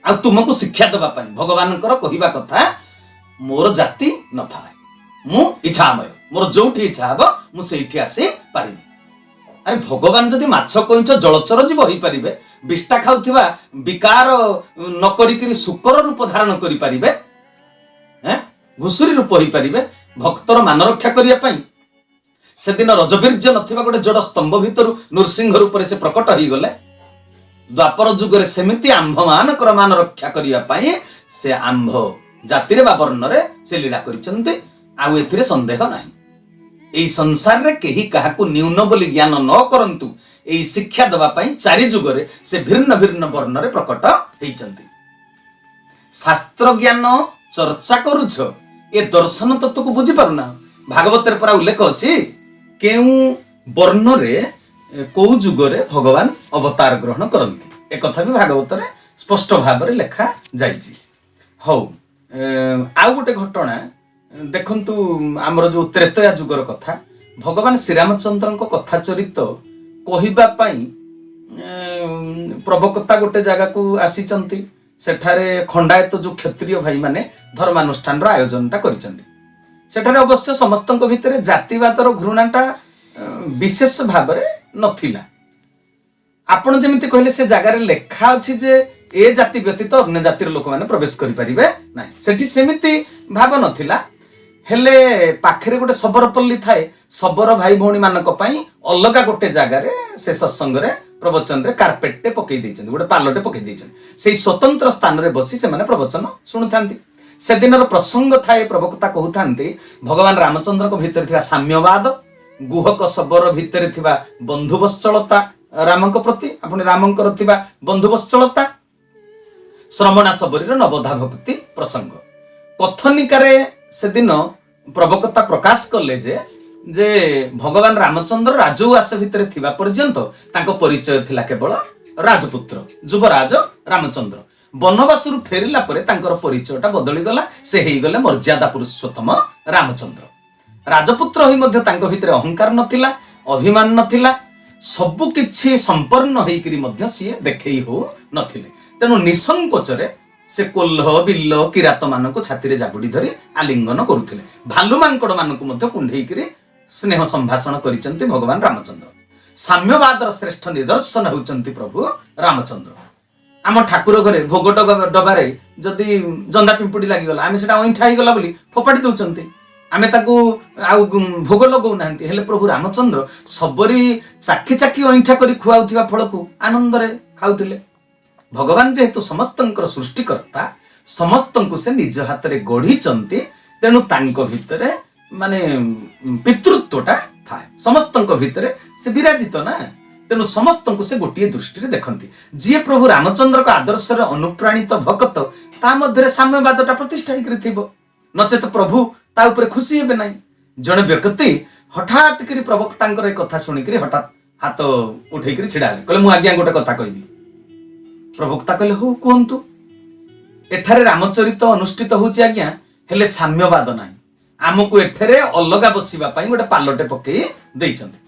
आ तुमको शिक्षा देबा पई भगवान कर कहिबा कथा मोर जाति न थाए मु इच्छामय मोर जोठी इच्छा हबो मु सेठी आसी पारिबी। अरे भगवान जदि माछ कइंच जलचर जीव होई परिबे विष्टा खाउथिबा विकार न करिकरी शुकर रूप धारण करि परिबे हैं घुसुरी रूप होई परिबे भक्तर मान रक्षा करिया पई से दिन रजबीर्य नथिबा गोटे जड़ स्तंभ भितर नृसिंह रूप से प्रकट होई गले। द्वापर जुग रे सेमिति आंभ मानकर मान रक्षा करिया पई से आंभ जाति रे बा वर्ण रे से लीला करिसंते आउ एथिरे संदेह नाही। एई संसार रे केही काहाकू न्यून बोली ज्ञान न करंतु एई शिक्षा दवा पई चारि जुग रे से भिन्न भिन्न वर्ण रे प्रकट हेइचंती। शास्त्र ज्ञान चर्चा करूछ ए दर्शन तत्व को बुझी पारुना भागवत रे परा उल्लेख अछि केउ वर्ण रे को जुग रे भगवान अवतार ग्रहण करंती ए कथा भी भागवत रे स्पष्ट भाव रे लेखा जाइछि। हौ आउ गोटे घटना देखंतु आमर जो त्रेतया जुगर कथा भगवान श्रीरामचंद्र को कथा चरित कहिबा पई प्रवक्ता गोटे जगह को आसीचंती सेठारे खंडायत जो क्षत्रिय भाई माने धर्मानुष्ठान रो आयोजन टा करिचंती। सेठारे अवश्य समस्तक भितरे जातिवादर घृणाटा विशेष भाव रे नथिला। आपण जेमिति कहले से जगह रे लेखा अछि जे ए जाति व्यतीत अन्य जातिर लोक माने प्रवेश करि परिबे नाही सेठी सेमिति भाव नथिला। हेले पाखरे गोटे सबरपल्ली थाए सबर भाई भौणी मानक पई अलगा गोटे जगह रे से सत्संग रे प्रवचन रे कार्पेट पकई दैछन गोटे पालोटे पकई दैछन सेही स्वतंत्र स्थान रे बसी से माने प्रवचन सुनुथांती। से दिनर प्रसंग थाए प्रवक्ता कहउथांती भगवान रामचंद्र को भीतर थिबा साम्यवाद गुहक सबर भीतर थिबा बंधुवत्सलता रामक प्रति आपण रामंकर थिबा बंधुवत्सलता श्रमणा सबरीर नवधा भक्ति प्रसंग कथनिकारे से दिन प्रवक्ता प्रकाश कले जे भगवान रामचंद्र राजउआस भितर थिबा पर्यंत तांको परिचय थिला केवल राजपुत्र युवराज रामचंद्र वनवासरू फेरिला परे तांकर परिचयटा बदली गला से हेई गले मर्यादा पुरुषोत्तम रामचंद्र। राजपुत्र होई मध्ये तांको भितर अहंकार नथिला अभिमान नथिला सबु किछि संपन्न हेइकरी मध्ये सिए देखै हो नथिले। तेणु निसंकोचरे से कोल्ह बिल्ल किरात मानक छाती रे जाबुडी धरी आलिंगन करुथिले भालु मांकड़ मानक मध्ये कुंढेइकरी स्नेह संभाषण करिसंती भगवान रामचंद्र। साम्यवादर श्रेष्ठ निदर्शन होउचंती प्रभु रामचंद्र। आम ठाकुर घरे भोग डबारे जदि जंदा पिंपुड़ी लागि गला आमे सेटा ओइठा ही गला बोली फोपाडी दउचंती आमे ताकू आउ भोग लगौ नांती हेले प्रभु रामचंद्र सबरी चाखी चाखी ओइठा करी खुआउथिबा फळकू आनंद रे खाउथिले। भगवान जेहेतु समस्तंकर सृष्टिकर्ता समस्तंकु से निज हाथ रे गढ़ीचंती तेणु तांको भितरे माने पितृत्वटा थाए समस्तंक भितरे से विराजित ना तेणु समस्तंकु से गोटिए दृष्टि रे देखंती जे प्रभु रामचंद्र को आदर्श रे अनुप्राणित भक्त ता मध्यरे साम्यवादटा प्रतिष्ठा हिकरी थिबो नचेत प्रभु ता ऊपर खुशी हेबे नाही। जणे व्यक्ति हठात करी प्रवक्तांकर कथा सुनिकरी हठात हाथ उठेकरी छिड़ा कहले मु आज्ञा गोटे कथा कहबी प्रवक्ता कहले हो कहतु एठारे रामचरित अनुष्ठित होची आज्ञा हेले साम्यवाद नाही आमको एठारे अलगा बसिबा पई गोटे पालोटे पकई दैचंती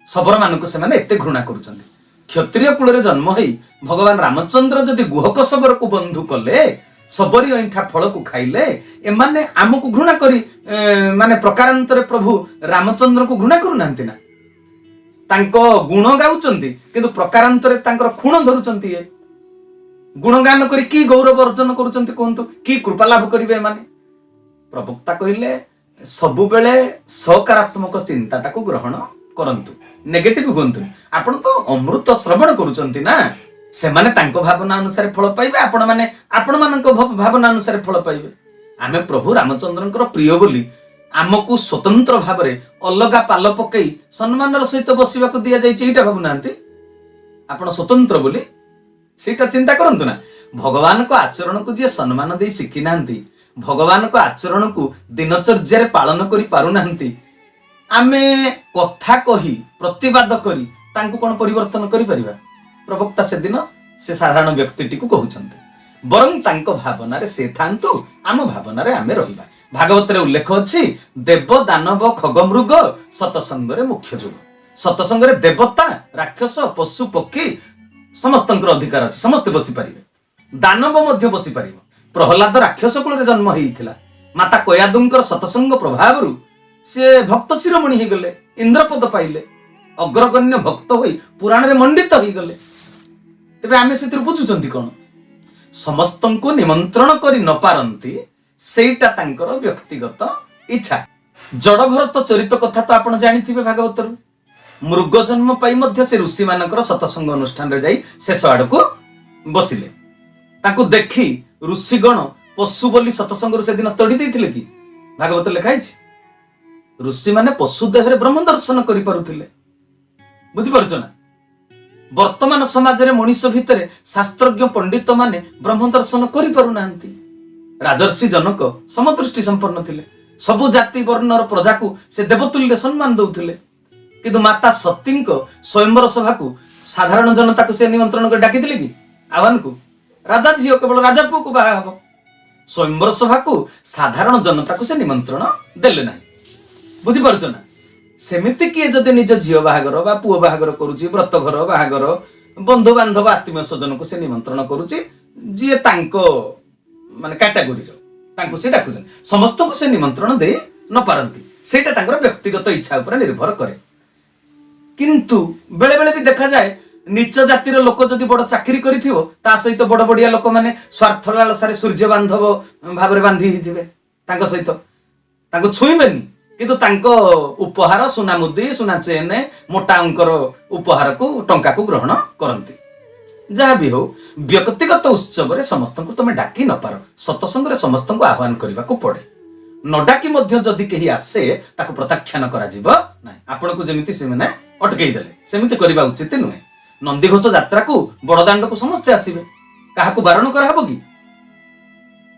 सबर मानक से माने एते घृणा करूचंती। क्षत्रिय कुल रे जन्म होई भगवान रामचंद्र जदि गुहक सबर को बंधु कले सबरी अइठा फल को खाइले एमाने आमको घृणा करी माने प्रकारांतर प्रभु रामचंद्र को घृणा करू नांती ना तांको गुण गाउचंती किंतु प्रकारांतरे तांकर खूण धरुचंती ए गुणगान करी की गौरव अर्जन करुचंती कहंतु की कृपा लाभ करिवे माने प्रवक्ता कहले सबुबेले सकारात्मक चिंताटाକୁ ग्रहण करंतु नेगेटिव हुंतु आपण तो अमृत श्रवण करूचंती ना सेमाने तांको भावना अनुसार फल पाइबे आपण माने आपण मानको भावना अनुसार फल पाइबे आमे प्रभु रामचंद्रंकर प्रिय बोली आमको स्वतंत्र भाव में अलगा पाल पकई सम्मान सहित बसवाक दि जाइए भावुना आपण स्वतंत्र बोली सेटा चिंता करंतु ना भगवान को आचरण को जी सम्मान दे शिखी ना भगवान को आचरण को दिनचर्या पालन करि पारु नाहंती आमे कथा कही प्रतिवाद करी तांको कोन परिवर्तन करि परिबा प्रवक्ता से दिन से साधारण व्यक्तिटी को कहउछंती बरं तांको भावना रे से थांतु आम भावना रे आमे रहिबा भागवत रे उल्लेख अछि देव दानव खग मृग सतसंग रे मुख्य जुग सतसंग रे देवता राक्षस पशु पक्षी समस्तंकर अधिकार अछि समस्त बसी परिबे दानव मध्य बसी परिबो प्रहलाद राक्षस कुल रे जन्म हेइथिला माता कयादुंकर सतसंग प्रभावरु से भक्त शिरोमणि हे गले इंद्रपद पाइले अग्रगण्य भक्त होई पुराण रे मंडित हे गले तेबे आमे सेतिर बुझुचंती कोन समस्तंको निमंत्रण करि न पारंती सेटा तांकर व्यक्तिगत इच्छा जड़ भरत चरित कथा तो आपण जानिथिबे भागवत मृग जन्म पाई मध्य से ऋषि मानकर सतसंग अनुष्ठान रे जाई शेष आडको बसिले ताको देखी ऋषिगण पशु बोली सतसंग से दिन तड़ी देथिले कि भागवत लिखाई ऋषि माने पशु देह रे ब्रह्म दर्शन करि पारुथिले बुझि पारुछ ना वर्तमान समाज रे मनुष्य भितरे शास्त्रज्ञ पंडित माने ब्रह्म दर्शन करि पारु नाहंती राजर्षि जनक समदृष्टि संपन्न थिले सबु जाति वर्णर प्रजा को से देवतुल्य सम्मान दउथिले किंतु माता सतींक स्वयंवर सभा को साधारण जनता को से निमंत्रण कर डाकी दिले कि आह्वान को राजा झियो केवल राजा पुओ को बाहा हबो स्वयंवर सभा को साधारण जनता को से निमंत्रण देले नाही बुझि पारुछ ना सेमिति किए जदि निज झियो बाहागर बा पुओ बाहागर करूची व्रत घर बाहागर बंधु बांधव आत्मीय स्वजन को से निमंत्रण करूची जिए तांको माने कैटेगोरी तांको से डाकुछन समस्त को से निमंत्रण दे न पारंती सेटा तांकर व्यक्तिगत इच्छा ऊपर निर्भर करे किंतु बेले बेले भी देखा जाए नीच जातिर लोक जदि बड़ चाकरी करिथिबो ता सहित बड़ बड़िया लोक माने स्वार्थ लालसारे सूर्य बांधव भाबरे बांधी हिथिबे तांको सहित तांको छुईबेनी किंतु तांको उपहार सुना मुदी सुना चेन मोटा अंकर उपहार को टंका को ग्रहण करंती जहाँ भी हो व्यक्तिगत उत्सव रे समस्त को तमे डाकी न पार सतसंग रे समस्त को आह्वान करबा को पड़े न डाकी मध्य जदि केही आसे ताको प्रत्याख्यान करा जिवो नै आपण को जेमिति से माने अटकेई देले सेमिति करबा उचित नुहे नंदीघोष यात्रा को बड़दाण्ड को समस्त आसीबे काहा को बारण करा हबो कि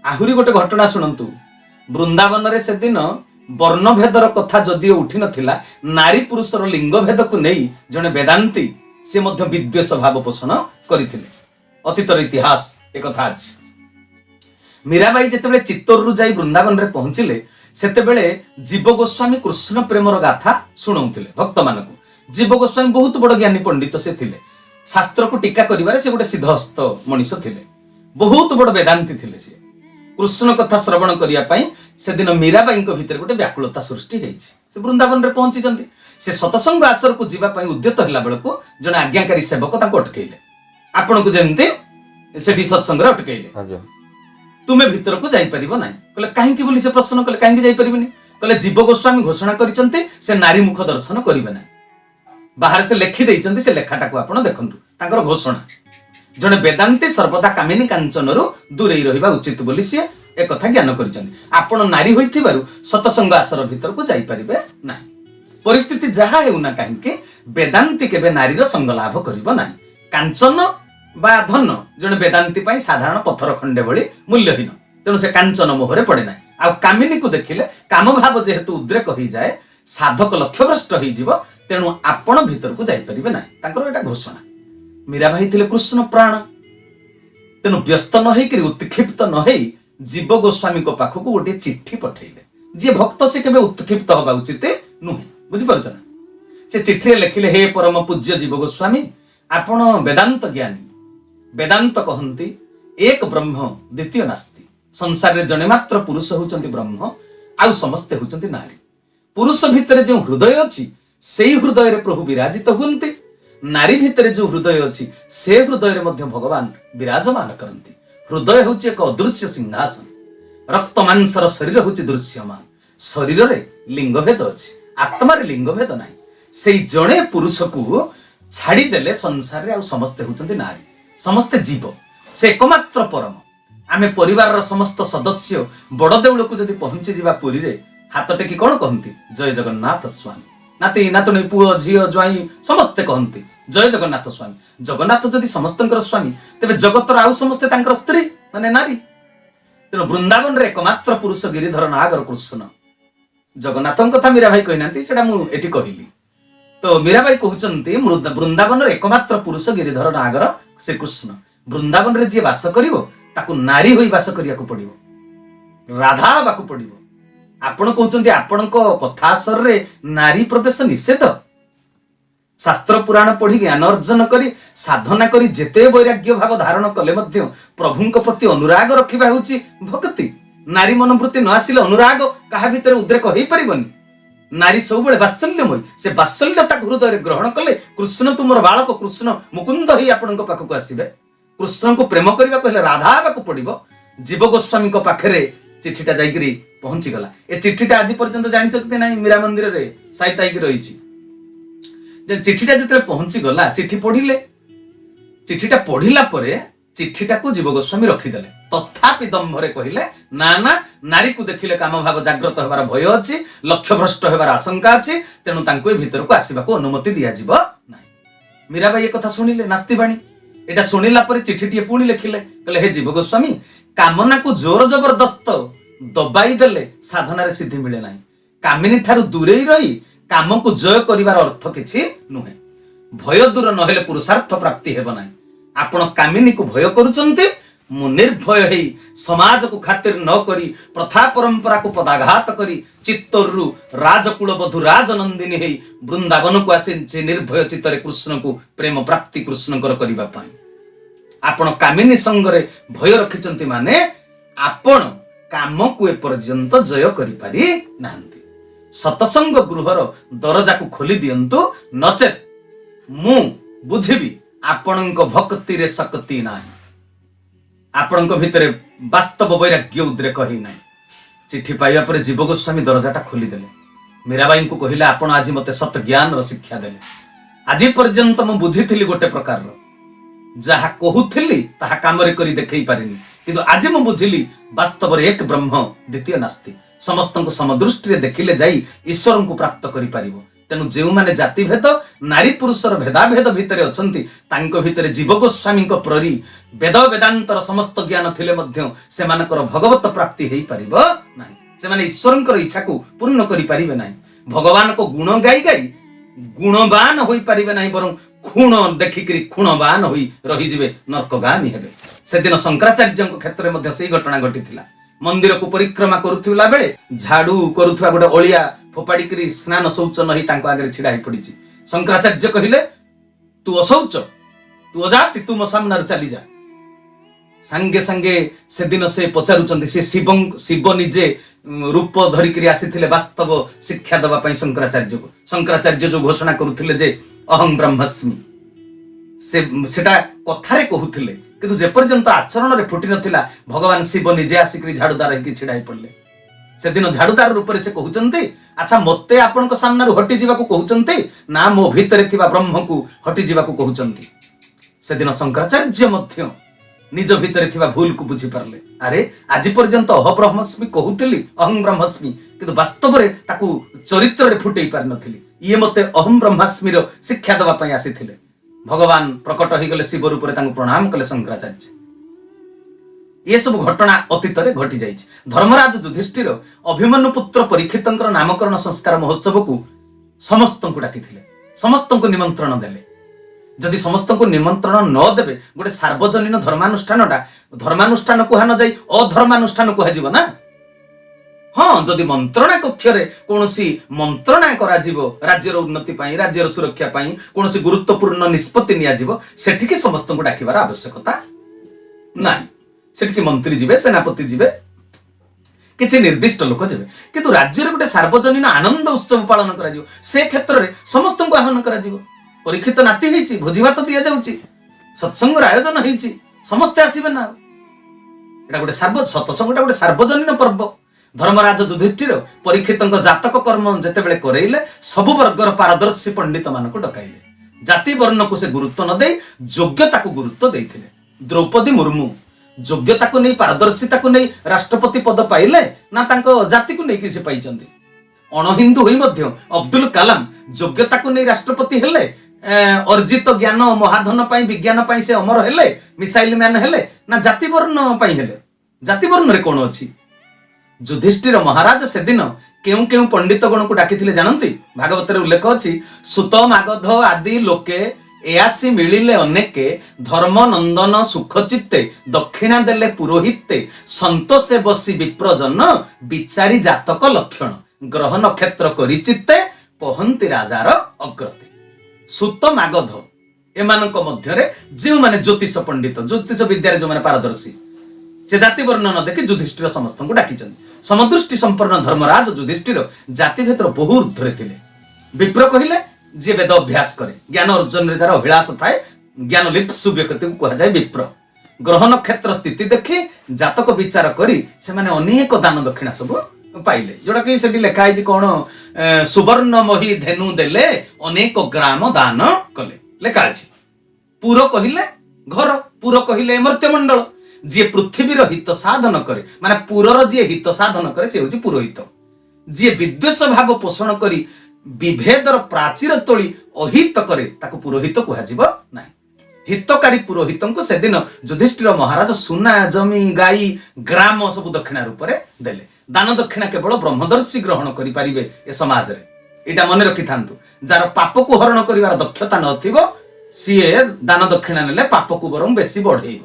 आहुरी गोटे घटना सुनंतु वृंदावन रे से दिन वर्णभेदर कथा जदि उठी नथिला नारी पुरुषर लिंग भेद को नहीं जने वेदांती से मध्य विद्वेष भाव पोषण करथिले अतीतर इतिहास एक कथा अछि मीराबाई जेतेबेले चित्तोर जाई वृंदावन रे पहुंचिले सेतेबेले जीव गोस्वामी कृष्ण प्रेमर गाथा सुनाउथिले भक्त मानकु जीव गोस्वामी बहुत बड़ ज्ञानी पंडित से थिले शास्त्र को टीका करिवारे से गोटे सिद्धहस्त मनीष थिले बहुत बड़ वेदांती थिले से कृष्ण कथा श्रवण करिया पई से दिन मीराबाई को भीतर गोटे व्याकुलता सृष्टि हेछि से वृंदावन रे पहुंची जंती से सतसंग आश्रम को जीवा पई उद्यत हला बेलको जने आज्ञाकारी सेवक ताको अटकेइले आपण को जेंते सेठी सत्संग रे अटकेइले तुमे भीतर को जाई परिबो नाही कहले काहे कि बोली से प्रश्न कहले काहे कि जाई परिबनी कहले जीव गोस्वामी घोषणा करिसंते से नारी मुख दर्शन करिबे नाही बाहर से लिखि दैचंती से लेखाटा को आपण देखंतु तांकर घोषणा जने वेदांती सर्वदा कामिनी कांचनरु दूरेई रहिबा उचित बोली से एक कथा ज्ञान करिसंती आपण नारी होइथिबारु सतसंग आश्रम भीतर को जाई परिबे नाही परिस्थिति जहा हेउना काहे वेदांती केबे नारीर संग लाभ करिबो नाही कांचन बा धन जने वेदांती पई साधारण पत्थर खंडे भली मूल्यहीन तेणु से कांचन मोहरे पड़े ना आ कामिनी को देखिले काम भाव जेहेतु उद्रेक हो जाए साधक लक्ष्यभ्रष्ट हो जीव तेणु आपण भीतर को जाई परिबे ना तांकर एटा घोषणा मीराबाई थिले कृष्ण प्राण तेणु व्यस्त न होई कि उत्क्षिप्त न होई जीव गोस्वामी को पाखक गोटे चिट्ठी पठेइले जे भक्त से केबे उत्क्षिप्त होबा उचित नुहे बुझि पारुछ ना से चिट्ठी रे लिखिले हे परम पूज्य जीव गोस्वामी आपण वेदांत ज्ञानी वेदांत कहंती एक ब्रह्म द्वितीय नास्ति संसार रे जने मात्र पुरुष होचंती ब्रह्म आउ समस्ते होचंती नारी पुरुष भितरे जो हृदय अछि सेही हृदय रे प्रभु विराजित हुंती नारी भितरे जो हृदय अछि से हृदय रे मध्य भगवान विराजमान करंती हृदय होची एक अदृश्य सिंहासन रक्त मांसर शरीर हूँ दृश्यमान शरीर रे लिंगभेद अच्छी आत्मार लिंगभेद ना से जड़े पुरुष को छाड़देले संसार रे समस्ते होती नारी समस्ते जीव से एकमात्र परम आमे परिवार समस्त सदस्य बड़ देउल को जदि पहुंची जीवा पुरी रे हाथ टेकी कौन कहती जय जगन्नाथ स्वामी नाती नातुणी पुओ झील ज्वाई समस्ते कहती जय जगन्नाथ स्वामी जगन्नाथ जदि समस्तंकर स्वामी तेबे जगतर आउ समस्ते तांकर स्त्री माने नारी तेणु वृंदावन रे एकमात्र पुरुष गिरिधर नागर कृष्ण जगन्नाथ कथा मीरा भाई कहना मुझे कहली तो मीरा भाई कहते वृंदावन रे एकमात्र पुरुष गिरिधर नागर श्रीकृष्ण वृंदावन रे जी बास करिवो ताकू नारी होई बास करिया को पड़िवो राधा बाकू पड़िवो आपण कहउचंती आपणको कथासर रे नारी प्रवेश निषेध शास्त्र पुराण पढ़ी ज्ञान अर्जन करी साधना करी जेते वैराग्य भाव धारण कले मध्य प्रभुंक प्रति अनुराग रखिबा होउची भक्ति नारी मनोवृत्ति न आसिले अनुराग कहा भितर उद्रेक होई परिबनी नारी सबुबले वात्सल्यमय से वात्सल्यता हृदय ग्रहण कले कृष्ण तुमर बालक कृष्ण मुकुंद ही आपणक पाखक आसिबे कृष्ण को प्रेम करबा कहले राधा बाकू पड़िबो जीव गोस्वामी को पाखरे चिठीटा जाइकरी पहुंची गला ए चिठीटा आज पर्यंत जानि सकते नाही मीरा मंदिर रे साइताइक रहिची जे चिठीटा जतले पहुंची गला चिठी पढिले चिठीटा पढिला परे चिठीटा को जीव गोस्वामी रखिदेले तथापि दम्भरे कहिले ना ना नारी को देखिले काम भाव जाग्रत होबार भय अछि लक्ष्य भ्रष्ट होबार आशंका अछि तेनु तांको भीतर को आसीबा को अनुमति दिया जिवो नाही मीराबाई ए कथा सुनिले नास्तिबाणी एटा सुनिला परे चिठीटी पुणी लिखिले कहले हे जीव गोस्वामी कामना को जोर जबरदस्त दबाई देले साधना रे सिद्धि मिले नाही कामिनी ठारू दूरे रही काम को जय करिवार अर्थ किछि नुहे भय दूर नहेले पुरुषार्थ प्राप्ति हेबो नाही आपण कामिनी को भय करूचंते मु निर्भय हेई समाज को खातिर न करी प्रथा परंपरा को पदाघात करी चित्तरु राजकुल बधु राजनंदिनी हेई वृंदावन को आसी निर्भय चित्तरे कृष्ण को प्रेम प्राप्ति कृष्ण करिबा पाई आपण कामिनी संगरे भय रखिचंती माने आपण काम को एपर्यंत जय करि पारि नांती सतसंग गृहर दरजा को खोली दियंतु नचेत मु बुझिबी आपणक भक्ति रे शक्ति नाही आपणक भितरे वास्तव वैराग्य उद्रेक ही नाही चिठी पाइबा पर जीव गोस्वामी दरजाटा खोली देले मीराबाई को कहिला आपण आज मते सत ज्ञान र शिक्षा देले आज पर्यंत मु बुझिथिली गोटे प्रकार रो जहा कहूथिली ताहा काम रे करी देखै पारिनी किंतु आज मु बुझिली वास्तव रे एक ब्रह्म द्वितीय नास्ति समस्त को समदृष्टि रे देखिले जाई ईश्वर को प्राप्त करि पारिबो तेणु जो माने जाति भेद नारी पुरुषर भेदाभेद भितर अछंती तांको भितर जीव गोस्वामी प्ररी वेद वेदांतर समस्त ज्ञान थिले मध्य सेमानकर भगवत प्राप्ति हेई परिबो नाही सेमाने ईश्वरंकर इच्छा को पूर्ण करि परिबे नाही भगवान को गुण गाई गाई गुणवान होई परिबे नाही बरं खुण देखिकरी खुणवान होई रही जिवे नरकगामी हेबे से दिन शंकराचार्य क्षेत्र में से घटना घटी मंदिर को परिक्रमा करुथिला बेले झाड़ू करुथुवा गोटे ओलिया फोपाड़ी स्नान शौच नहीं तांको आगे छिड़ा ही पड़ी शंकराचार्य कहिले तू अशौच तू अजाति तू मो सामना चली जा संगे संगे से दिन से पचारुचंती से शिव निजे रूप धरिकरी आसीथिले वास्तव शिक्षा दबा पई शंकराचार्य को शंकराचार्य जो घोषणा करुथिले जे अहं ब्रह्मास्मि सेटा कथारे कहूथिले किंतु जे पर्यंत आचरण रे फुटी नथिला भगवान शिव निजे आसिकरी झाड़ूदार हेकि छिड़ाई पड़ले से दिन झाड़ूदार रूप से कहउचंती अच्छा मते आपन को सामना हटि जीवा को कहउचंती ना मो भीतरे थिबा ब्रह्म को हटि जीवा को कहउचंती से दिन शंकराचार्य मध्य निज भीतरे थिबा भूल को बुझी पारले अरे आज पर्यंत अह ब्रह्मस्मि कहउतली अहं ब्रह्मस्मि किंतु वास्तव रे ताकू चरित्र रे फुटई पार नथिली ये मते अहं ब्रह्मास्मि रो शिक्षा दबा पई आसीथिले भगवान प्रकट हो गले शिव रूप में प्रणाम कले शंकराचार्य ये सब घटना अतीत घटी जाइए धर्मराज युधिष्ठिर अभिमन्यु पुत्र परीक्षित नामकरण संस्कार महोत्सव को समस्त को डाकी समस्त को निमंत्रण देले जदि समस्त को निमंत्रण न देवे गोटे सार्वजनीन धर्मानुष्ठान कह न जाई अधर्मानुष्ठान कह ना हाँ जदि मंत्रणा कक्ष कौन मंत्रणा करा राज्यर उन्नति पाई राज्यर सुरक्षा पाई कौन गुरुत्वपूर्ण निष्पत्ति निठिकी समस्त को डाकिबार आवश्यकता नहीं सेठिकी मंत्री जीवे सेनापति जीवे किसी निर्दिष्ट लोक जीवे किंतु राज्य गोटे सार्वजनीन आनंद उत्सव पालन करा से क्षेत्र में समस्त को आह्वान करा परीक्षित नाती होइछि भोजी भात दिया जाउछि सत्संग आयोजन होइछि समस्ते आसीबे ना ଏଟା ଗୋଟେ ସତସଙ୍ଗଟା ଗୋଟେ ସାର୍ବଜନୀନ ପର୍ବ। ଧର୍ମରାଜ ଯୁଧିଷ୍ଠିର ପରୀକ୍ଷିତଙ୍କ ଜାତକ କର୍ମ ଯେତେବେଳେ କରେଇଲେ ସବୁ ବର୍ଗର ପାରଦର୍ଶୀ ପଣ୍ଡିତ ମାନଙ୍କୁ ଡକାଇଲେ। ଜାତି ବର୍ଣ୍ଣକୁ ସେ ଗୁରୁତ୍ୱ ନ ଦେଇ ଯୋଗ୍ୟତାକୁ ଗୁରୁତ୍ୱ ଦେଇଥିଲେ। ଦ୍ରୌପଦୀ ମୁର୍ମୁ ଯୋଗ୍ୟତାକୁ ନେଇ ପାରଦର୍ଶିତାକୁ ନେଇ ରାଷ୍ଟ୍ରପତି ପଦ ପାଇଲେ ନା ତାଙ୍କ ଜାତିକୁ ନେଇକି ସେ ପାଇଛନ୍ତି? ଅଣହିନ୍ଦୁ ହୋଇ ମଧ୍ୟ ଅବଦୁଲ କାଲାମ ଯୋଗ୍ୟତାକୁ ନେଇ ରାଷ୍ଟ୍ରପତି ହେଲେ, ଅର୍ଜିତ ଜ୍ଞାନ ମହାଧନ ପାଇଁ ବିଜ୍ଞାନ ପାଇଁ ସେ ଅମର ହେଲେ, ମିସାଇଲ ମ୍ୟାନ ହେଲେ, ନା ଜାତି ବର୍ଣ୍ଣ ପାଇଁ ହେଲେ? ଜାତି ବର୍ଣ୍ଣରେ କଣ ଅଛି? ଯୁଧିଷ୍ଠିର ମହାରାଜ ସେଦିନ କେଉଁ କେଉଁ ପଣ୍ଡିତ ଗଣକୁ ଡାକିଥିଲେ ଜାଣନ୍ତି? ଭାଗବତରେ ଉଲ୍ଲେଖ ଅଛି, ସୁତ ମାଗଧ ଆଦି ଲୋକେ ଏଆସି ମିଳିଲେ ଅନେକେ, ଧର୍ମ ନନ୍ଦନ ସୁଖ ଚିତ୍ତେ, ଦକ୍ଷିଣା ଦେଲେ ପୁରୋହିତେ, ସନ୍ତୋଷେ ବସି ବିପ୍ରଜନ, ବିଚାରି ଜାତକ ଲକ୍ଷଣ, ଗ୍ରହ ନକ୍ଷତ୍ର କରି ଚିତ୍ତେ, କହନ୍ତି ରାଜାର ଅଗ୍ରତି। ସୁତ ମାଗଧ ଏମାନଙ୍କ ମଧ୍ୟରେ ଯେଉଁମାନେ ଜ୍ୟୋତିଷ ପଣ୍ଡିତ, ଜ୍ୟୋତିଷ ବିଦ୍ୟାରେ ଯେଉଁମାନେ ପାରଦର୍ଶୀ, ସେ ଜାତି ବର୍ଣ୍ଣ ନ ଦେଖି ଯୁଧିଷ୍ଠିର ସମସ୍ତଙ୍କୁ ଡାକିଛନ୍ତି। ସମଦୃଷ୍ଟି ସମ୍ପନ୍ନ ଧର୍ମରାଜ ଯୁଧିଷ୍ଠିର ଜାତିଭେଦର ବହୁ ଊର୍ଦ୍ଧ୍ୱରେ ଥିଲେ। ବିପ୍ର କହିଲେ ଯିଏ ବେଦ ଅଭ୍ୟାସ କରେ, ଜ୍ଞାନ ଅର୍ଜନରେ ଯାହାର ଅଭିଳାଷ ଥାଏ, ଜ୍ଞାନ ଲିପ୍ସୁ ବ୍ୟକ୍ତିକୁ କୁହାଯାଏ ବିପ୍ର। ଗ୍ରହ ନକ୍ଷତ୍ର ସ୍ଥିତି ଦେଖି ଜାତକ ବିଚାର କରି ସେମାନେ ଅନେକ ଦାନ ଦକ୍ଷିଣା ସବୁ ପାଇଲେ। ଯୋଉଟା କି ସେଠି ଲେଖା ହେଇଛି କଣ, ସୁବର୍ଣ୍ଣମୟୀ ଧେନୁ ଦେଲେ, ଅନେକ ଗ୍ରାମ ଦାନ କଲେ, ଲେଖା ଅଛି। ପୁର କହିଲେ ଘର, ପୁର କହିଲେ ମର୍ତ୍ତ୍ୟମଣ୍ଡଳ। ଯିଏ ପୃଥିବୀର ହିତ ସାଧନ କରେ, ମାନେ ପୁରର ଯିଏ ହିତ ସାଧନ କରେ ସେ ହେଉଛି ପୁରୋହିତ। ଯିଏ ବିଦ୍ୱେଷ ଭାବ ପୋଷଣ କରି ବିଭେଦର ପ୍ରାଚୀର ତୋଳି ଅହିତ କରେ ତାକୁ ପୁରୋହିତ କୁହାଯିବ ନାହିଁ। ହିତକାରୀ ପୁରୋହିତଙ୍କୁ ସେଦିନ ଯୁଧିଷ୍ଠିର ମହାରାଜ ସୁନା, ଜମି, ଗାଈ, ଗ୍ରାମ ସବୁ ଦକ୍ଷିଣା ରୂପରେ ଦେଲେ। ଦାନ ଦକ୍ଷିଣା କେବଳ ବ୍ରହ୍ମଦର୍ଶୀ ଗ୍ରହଣ କରିପାରିବେ ଏ ସମାଜରେ। ଏଇଟା ମନେ ରଖିଥାନ୍ତୁ। ଯାହାର ପାପକୁ ହରଣ କରିବାର ଦକ୍ଷତା ନଥିବ ସିଏ ଦାନ ଦକ୍ଷିଣା ନେଲେ ପାପକୁ ବରଂ ବେଶୀ ବଢେଇବ।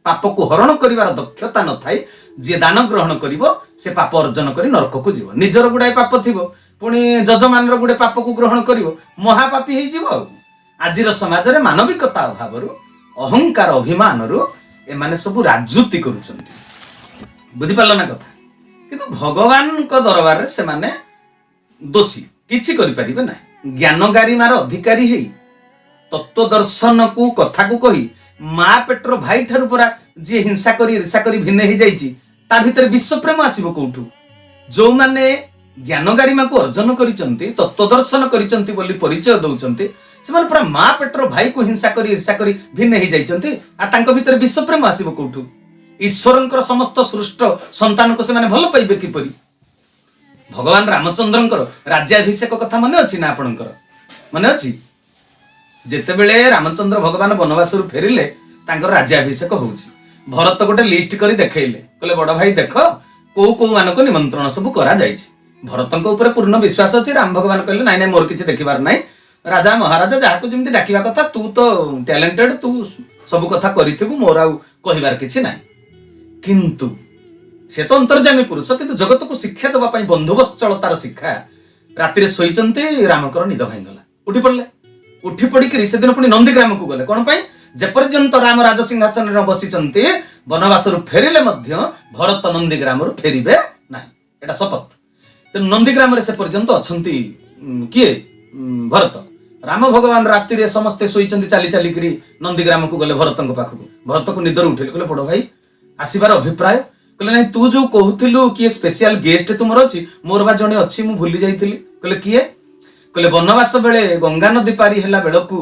ପାପକୁ ହରଣ କରିବାର ଦକ୍ଷତା ନଥାଇ ଯିଏ ଦାନ ଗ୍ରହଣ କରିବ ସେ ପାପ ଅର୍ଜନ କରି ନରକକୁ ଯିବ। ନିଜର ଗୁଡାଏ ପାପ ଥିବ, ପୁଣି ଯଜମାନର ଗୁଡେ ପାପକୁ ଗ୍ରହଣ କରିବ, ମହାପାପୀ ହେଇଯିବ। ଆଉ ଆଜିର ସମାଜରେ ମାନବିକତା ଅଭାବରୁ, ଅହଙ୍କାର ଅଭିମାନରୁ ଏମାନେ ସବୁ ରାଜୁତି କରୁଛନ୍ତି। ବୁଝିପାରିଲ ନା କଥା? କିନ୍ତୁ ଭଗବାନଙ୍କ ଦରବାରରେ ସେମାନେ ଦୋଷୀ, କିଛି କରିପାରିବେ ନାହିଁ। ଜ୍ଞାନଗାରିମାର ଅଧିକାରୀ ହେଇ ତତ୍ତ୍ୱ ଦର୍ଶନକୁ କଥାକୁ କହି ମା ପେଟର ଭାଇ ଠାରୁ ପରା ଯିଏ ହିଂସା କରି ଈର୍ଷା କରି ଭିନ୍ନ ହେଇଯାଇଛି, ତା ଭିତରେ ବିଶ୍ୱପ୍ରେମ ଆସିବ କୋଉଠୁ? ଯୋଉମାନେ ଜ୍ଞାନଗାରିମାକୁ ଅର୍ଜନ କରିଛନ୍ତି, ତତ୍ତ୍ୱ ଦର୍ଶନ କରିଛନ୍ତି ବୋଲି ପରିଚୟ ଦଉଛନ୍ତି, ସେମାନେ ପୁରା ମା ପେଟର ଭାଇକୁ ହିଂସା କରି ଈର୍ଷା କରି ଭିନ୍ନ ହେଇଯାଇଛନ୍ତି। ଆଉ ତାଙ୍କ ଭିତରେ ବିଶ୍ୱପ୍ରେମ ଆସିବ କୋଉଠୁ? ଈଶ୍ୱରଙ୍କର ସମସ୍ତ ସୃଷ୍ଟ ସନ୍ତାନକୁ ସେମାନେ ଭଲ ପାଇବେ କିପରି? ଭଗବାନ ରାମଚନ୍ଦ୍ରଙ୍କର ରାଜ୍ୟାଭିଷେକ କଥା ମନେ ଅଛି ନା ଆପଣଙ୍କର? ମନେ ଅଛି? ଯେତେବେଳେ ରାମଚନ୍ଦ୍ର ଭଗବାନ ବନବାସରୁ ଫେରିଲେ ତାଙ୍କର ରାଜ୍ୟାଭିଷେକ ହଉଛି। ଭରତ ଗୋଟେ ଲିଷ୍ଟ କରି ଦେଖେଇଲେ, କହିଲେ ବଡ ଭାଇ ଦେଖ କୋଉ କୋଉ ମାନଙ୍କୁ ନିମନ୍ତ୍ରଣ ସବୁ କରାଯାଇଛି। ଭରତଙ୍କ ଉପରେ ପୂର୍ଣ୍ଣ ବିଶ୍ୱାସ ଅଛି। ରାମ ଭଗବାନ କହିଲେ ନାଇଁ ନାଇଁ, ମୋର କିଛି ଦେଖିବାର ନାହିଁ। ରାଜା ମହାରାଜା ଯାହାକୁ ଯେମିତି ଡାକିବା କଥା, ତୁ ତ ଟ୍ୟାଲେଣ୍ଟେଡ, ତୁ ସବୁ କଥା କରିଥିବୁ, ମୋର ଆଉ କହିବାର କିଛି ନାହିଁ। କିନ୍ତୁ ସେ ତ ଅନ୍ତର୍ଯାମୀ ପୁରୁଷ, କିନ୍ତୁ ଜଗତକୁ ଶିକ୍ଷା ଦେବା ପାଇଁ ବନ୍ଧୁବତ୍ସଳତାର ଶିକ୍ଷା। ରାତିରେ ଶୋଇଛନ୍ତି, ରାମଙ୍କର ନିଦ ଭାଙ୍ଗିଗଲା, ଉଠି ପଡିଲେ। ଉଠି ପଡିକିରି ସେଦିନ ପୁଣି ନନ୍ଦୀଗ୍ରାମକୁ ଗଲେ। କଣ ପାଇଁ? ଯେପର୍ଯ୍ୟନ୍ତ ରାମ ରାଜସିଂହାସନରେ ବସିଛନ୍ତି, ବନବାସରୁ ଫେରିଲେ ମଧ୍ୟ ଭରତ ନନ୍ଦୀଗ୍ରାମରୁ ଫେରିବେ ନାହିଁ, ଏଟା ଶପଥ। ତେଣୁ ନନ୍ଦୀଗ୍ରାମରେ ସେ ପର୍ଯ୍ୟନ୍ତ ଅଛନ୍ତି କିଏ? ଭରତ। ରାମ ଭଗବାନ ରାତିରେ ସମସ୍ତେ ଶୋଇଛନ୍ତି, ଚାଲି ଚାଲିକିରି ନନ୍ଦୀଗ୍ରାମକୁ ଗଲେ ଭରତଙ୍କ ପାଖକୁ। ଭରତକୁ ନିଦରୁ ଉଠେଇଲେ, କହିଲେ ବଡ ଭାଇ ଆସିବାର ଅଭିପ୍ରାୟ? କହିଲେ ନାଇଁ, ତୁ ଯୋଉ କହୁଥିଲୁ କିଏ ସ୍ପେଶିଆଲ ଗେଷ୍ଟ ତୁମର ଅଛି, ମୋର ବା ଜଣେ ଅଛି, ମୁଁ ଭୁଲି ଯାଇଥିଲି। କହିଲେ କିଏ? କହିଲେ ବନବାସ ବେଳେ ଗଙ୍ଗା ନଦୀ ପାରି ହେଲା ବେଳକୁ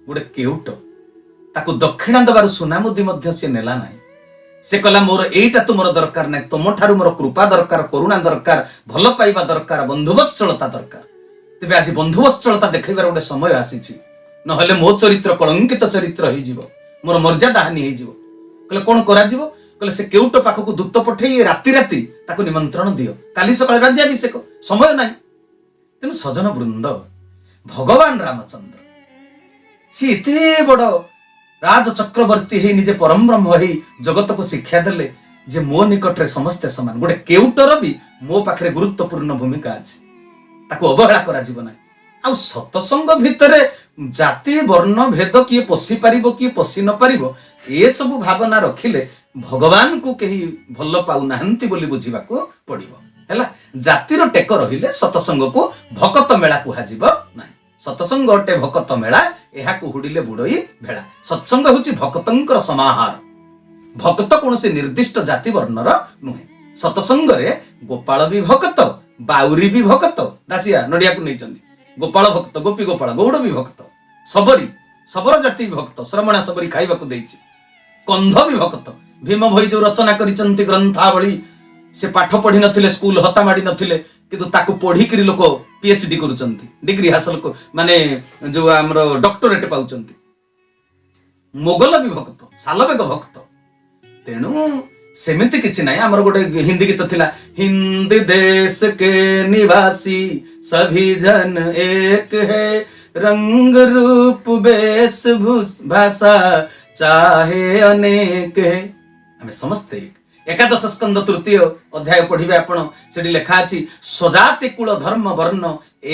ଗୋଟେ କେଉଟ, ତାକୁ ଦକ୍ଷିଣା ଦେବାରୁ ସୁନା ମୁଦି ମଧ୍ୟ ସେ ନେଲା ନାହିଁ। ସେ କହିଲା ମୋର ଏଇଟା ତୁମର ଦରକାର ନାହିଁ, ତୁମଠାରୁ ମୋର କୃପା ଦରକାର, କରୁଣା ଦରକାର, ଭଲ ପାଇବା ଦରକାର, ବନ୍ଧୁବତ୍ସଳତା ଦରକାର। ତେବେ ଆଜି ବନ୍ଧୁବତ୍ସଳତା ଦେଖେଇବାର ଗୋଟେ ସମୟ ଆସିଛି, ନହେଲେ ମୋ ଚରିତ୍ର କଳଙ୍କିତ ଚରିତ୍ର ହେଇଯିବ, ମୋର ମର୍ଯ୍ୟାଦା ହାନି ହେଇଯିବ। କହିଲେ କଣ କରାଯିବ? କହିଲେ ସେ କେଉଟ ପାଖକୁ ଦୂତ ପଠେଇ ରାତି ରାତି ତାକୁ ନିମନ୍ତ୍ରଣ ଦିଅ, କାଲି ସକାଳେ ରାଜ୍ୟାଭିଷେକ, ସମୟ ନାହିଁ। ତେଣୁ ସଜନ ବୃନ୍ଦ, ଭଗବାନ ରାମଚନ୍ଦ୍ର ସେ ଏତେ ବଡ ରାଜ ଚକ୍ରବର୍ତ୍ତୀ ହେଇ ନିଜେ ପରମ ବ୍ରହ୍ମ ହେଇ ଜଗତକୁ ଶିକ୍ଷା ଦେଲେ ଯେ ମୋ ନିକଟରେ ସମସ୍ତେ ସମାନ। ଗୋଟେ କେଉଟର ବି ମୋ ପାଖରେ ଗୁରୁତ୍ୱପୂର୍ଣ୍ଣ ଭୂମିକା ଅଛି, ତାକୁ ଅବହେଳା କରାଯିବ ନାହିଁ। ଆଉ ସତସଙ୍ଗ ଭିତରେ ଜାତି ବର୍ଣ୍ଣ ଭେଦ କିଏ ପଶି ପାରିବ କିଏ ପଶି ନ ପାରିବ, ଏସବୁ ଭାବନା ରଖିଲେ ଭଗବାନଙ୍କୁ କେହି ଭଲ ପାଉନାହାନ୍ତି ବୋଲି ବୁଝିବାକୁ ପଡିବ। ହେଲା, ଜାତିର ଟେକ ରହିଲେ ସତସଙ୍ଗକୁ ଭକତ ମେଳା କୁହାଯିବ ନାହିଁ। ସତସଙ୍ଗ ଅଟେ ଭକତ ମେଳା, ଏହାକୁ ହୁଡ଼ିଲେ ବୁଡଇ ଭେଳା। ସତ୍ସଙ୍ଗ ହେଉଛି ଭକତଙ୍କର ସମାହାର। ଭକ୍ତ କୌଣସି ନିର୍ଦ୍ଦିଷ୍ଟ ଜାତି ବର୍ଣ୍ଣର ନୁହେଁ। ସତସଙ୍ଗରେ ଗୋପାଳ ବି ଭକ୍ତ, ବାଉରୀ ବି ଭକ୍ତ, ଦାସିଆ ନଡିଆକୁ ନେଇଛନ୍ତି, ଗୋପାଳ ଭକ୍ତ, ଗୋପୀ ଗୋପାଳ, ଗୌଡ଼ ବି ଭକ୍ତ, ଶବରୀ ଶବର ଜାତି ବି ଭକ୍ତ, ଶ୍ରମଣା ଶବରୀ ଖାଇବାକୁ ଦେଇଛି, କନ୍ଧ ବି ଭକ୍ତ। ଭୀମ ଭୋଇ ଯୋଉ ରଚନା କରିଛନ୍ତି ଗ୍ରନ୍ଥାବଳୀ, ସେ ପାଠ ପଢି ନଥିଲେ, ସ୍କୁଲ ହତା ମାଡି ନଥିଲେ, କିନ୍ତୁ ତାକୁ ପଢିକିରି ଲୋକ PhD କରୁଛନ୍ତି, ଡିଗ୍ରୀ ହାସଲ ମାନେ ଯୋଉ ଆମର ଡକ୍ଟରେଟ ପାଉଛନ୍ତି। ମୋଗଲ ବି ଭକ୍ତ, ସାଲବେଗ ଭକ୍ତ। ତେଣୁ ସେମିତି କିଛି ନାହିଁ। ଆମର ଗୋଟେ ହିନ୍ଦୀ ଗୀତ ଥିଲା, ହିନ୍ଦ ଦେଶ କେ ନିବାସୀ ସଭି ଜନ ଏକ ହେ, ରଙ୍ଗ ରୂପ ବେଶ ଭାଷା ଚାହେ ଅନେକ ହେ। ଆମେ ସମସ୍ତେ ଏକାଦଶ ସ୍କନ୍ଦ ତୃତୀୟ ଅଧ୍ୟାୟ ପଢିବେ ଆପଣ, ସେଠି ଲେଖା ଅଛି, ସ୍ୱଜାତି କୁଳ ଧର୍ମ ବର୍ଣ୍ଣ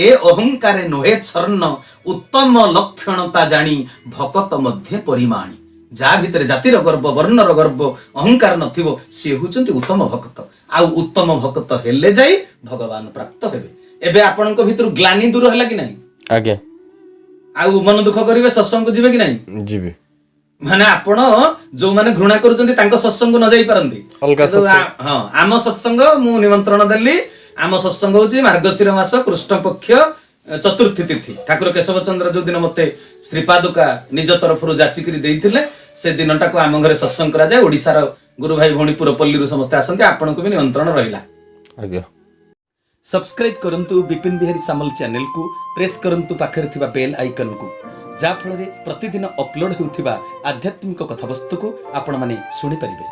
ଏ ଅହଙ୍କାରେ ନୋହେ ଛର୍ଣ୍ଣ, ଉତ୍ତମ ଲକ୍ଷଣତା ଜାଣି ଭକତ ମଧ୍ୟ ପରିମାଣି। ଯାହା ଭିତରେ ଜାତିର ଗର୍ବ, ବର୍ଣ୍ଣର ଗର୍ବ, ଅହଙ୍କାର ନଥିବ, ସିଏ ହଉଛନ୍ତି ଉତ୍ତମ ଭକ୍ତ। ଆଉ ଉତ୍ତମ ଭକ୍ତ ହେଲେ ଯାଇ ଭଗବାନ ପ୍ରାପ୍ତ ହେବେ। ଏବେ ଆପଣଙ୍କ ଭିତରୁ ଗ୍ଲାନି ଦୂର ହେଲା କି ନାହିଁ? ଆଜ୍ଞା। ଆଉ ମନ ଦୁଃଖ କରିବେ, ସତ୍ସଙ୍ଗ ଯିବେ କି ନାହିଁ? ଯିବି। ମାନେ ଆପଣ ଯୋଉମାନେ ଘୃଣା କରୁଛନ୍ତି ତାଙ୍କ ସତ୍ସଙ୍ଗ ନ ଯାଇ ପାରନ୍ତି, ହଁ ଆମ ସତ୍ସଙ୍ଗ ମୁଁ ନିମନ୍ତ୍ରଣ ଦେଲି। ଆମ ସତ୍ସଙ୍ଗ ହଉଛି ମାର୍ଗଶିର ମାସ କୃଷ୍ଣ ପକ୍ଷ ଚତୁର୍ଥୀ ତିଥି। ଠାକୁର କେଶବ ଚନ୍ଦ୍ର ଯୋଉ ଦିନ ମତେ ଶ୍ରୀପାଦୁକା ନିଜ ତରଫରୁ ଯାଚିକିରି ଦେଇଥିଲେ, ସେ ଦିନଟାକୁ ଆମ ଘରେ ସତ୍ସଙ୍ଗ କରାଯାଏ। ଓଡିଶାର ଗୁରୁ ଭାଇ ଭଉଣୀ ପୁରପଲ୍ଲୀରୁ ସମସ୍ତେ ଆସନ୍ତି, ଆପଣଙ୍କୁ ବି ନିମନ୍ତ୍ରଣ ରହିଲା। ଆଜ୍ଞା। ସବସ୍କ୍ରାଇବ କରନ୍ତୁ ବିପିନ ବିହାରୀ ସାମଲ ଚ୍ୟାନେଲକୁ, ପ୍ରେସ୍ କରନ୍ତୁ ପାଖରେ ଥିବା ବେଲ୍ ଆଇକନକୁ, ଯାହା ଫଳରେ ପ୍ରତିଦିନ ଅପଲୋଡ ହେଉଥିବା ଆଧ୍ୟାତ୍ମିକ କଥାବସ୍ତୁକୁ ଆପଣମାନେ ଶୁଣିପାରିବେ।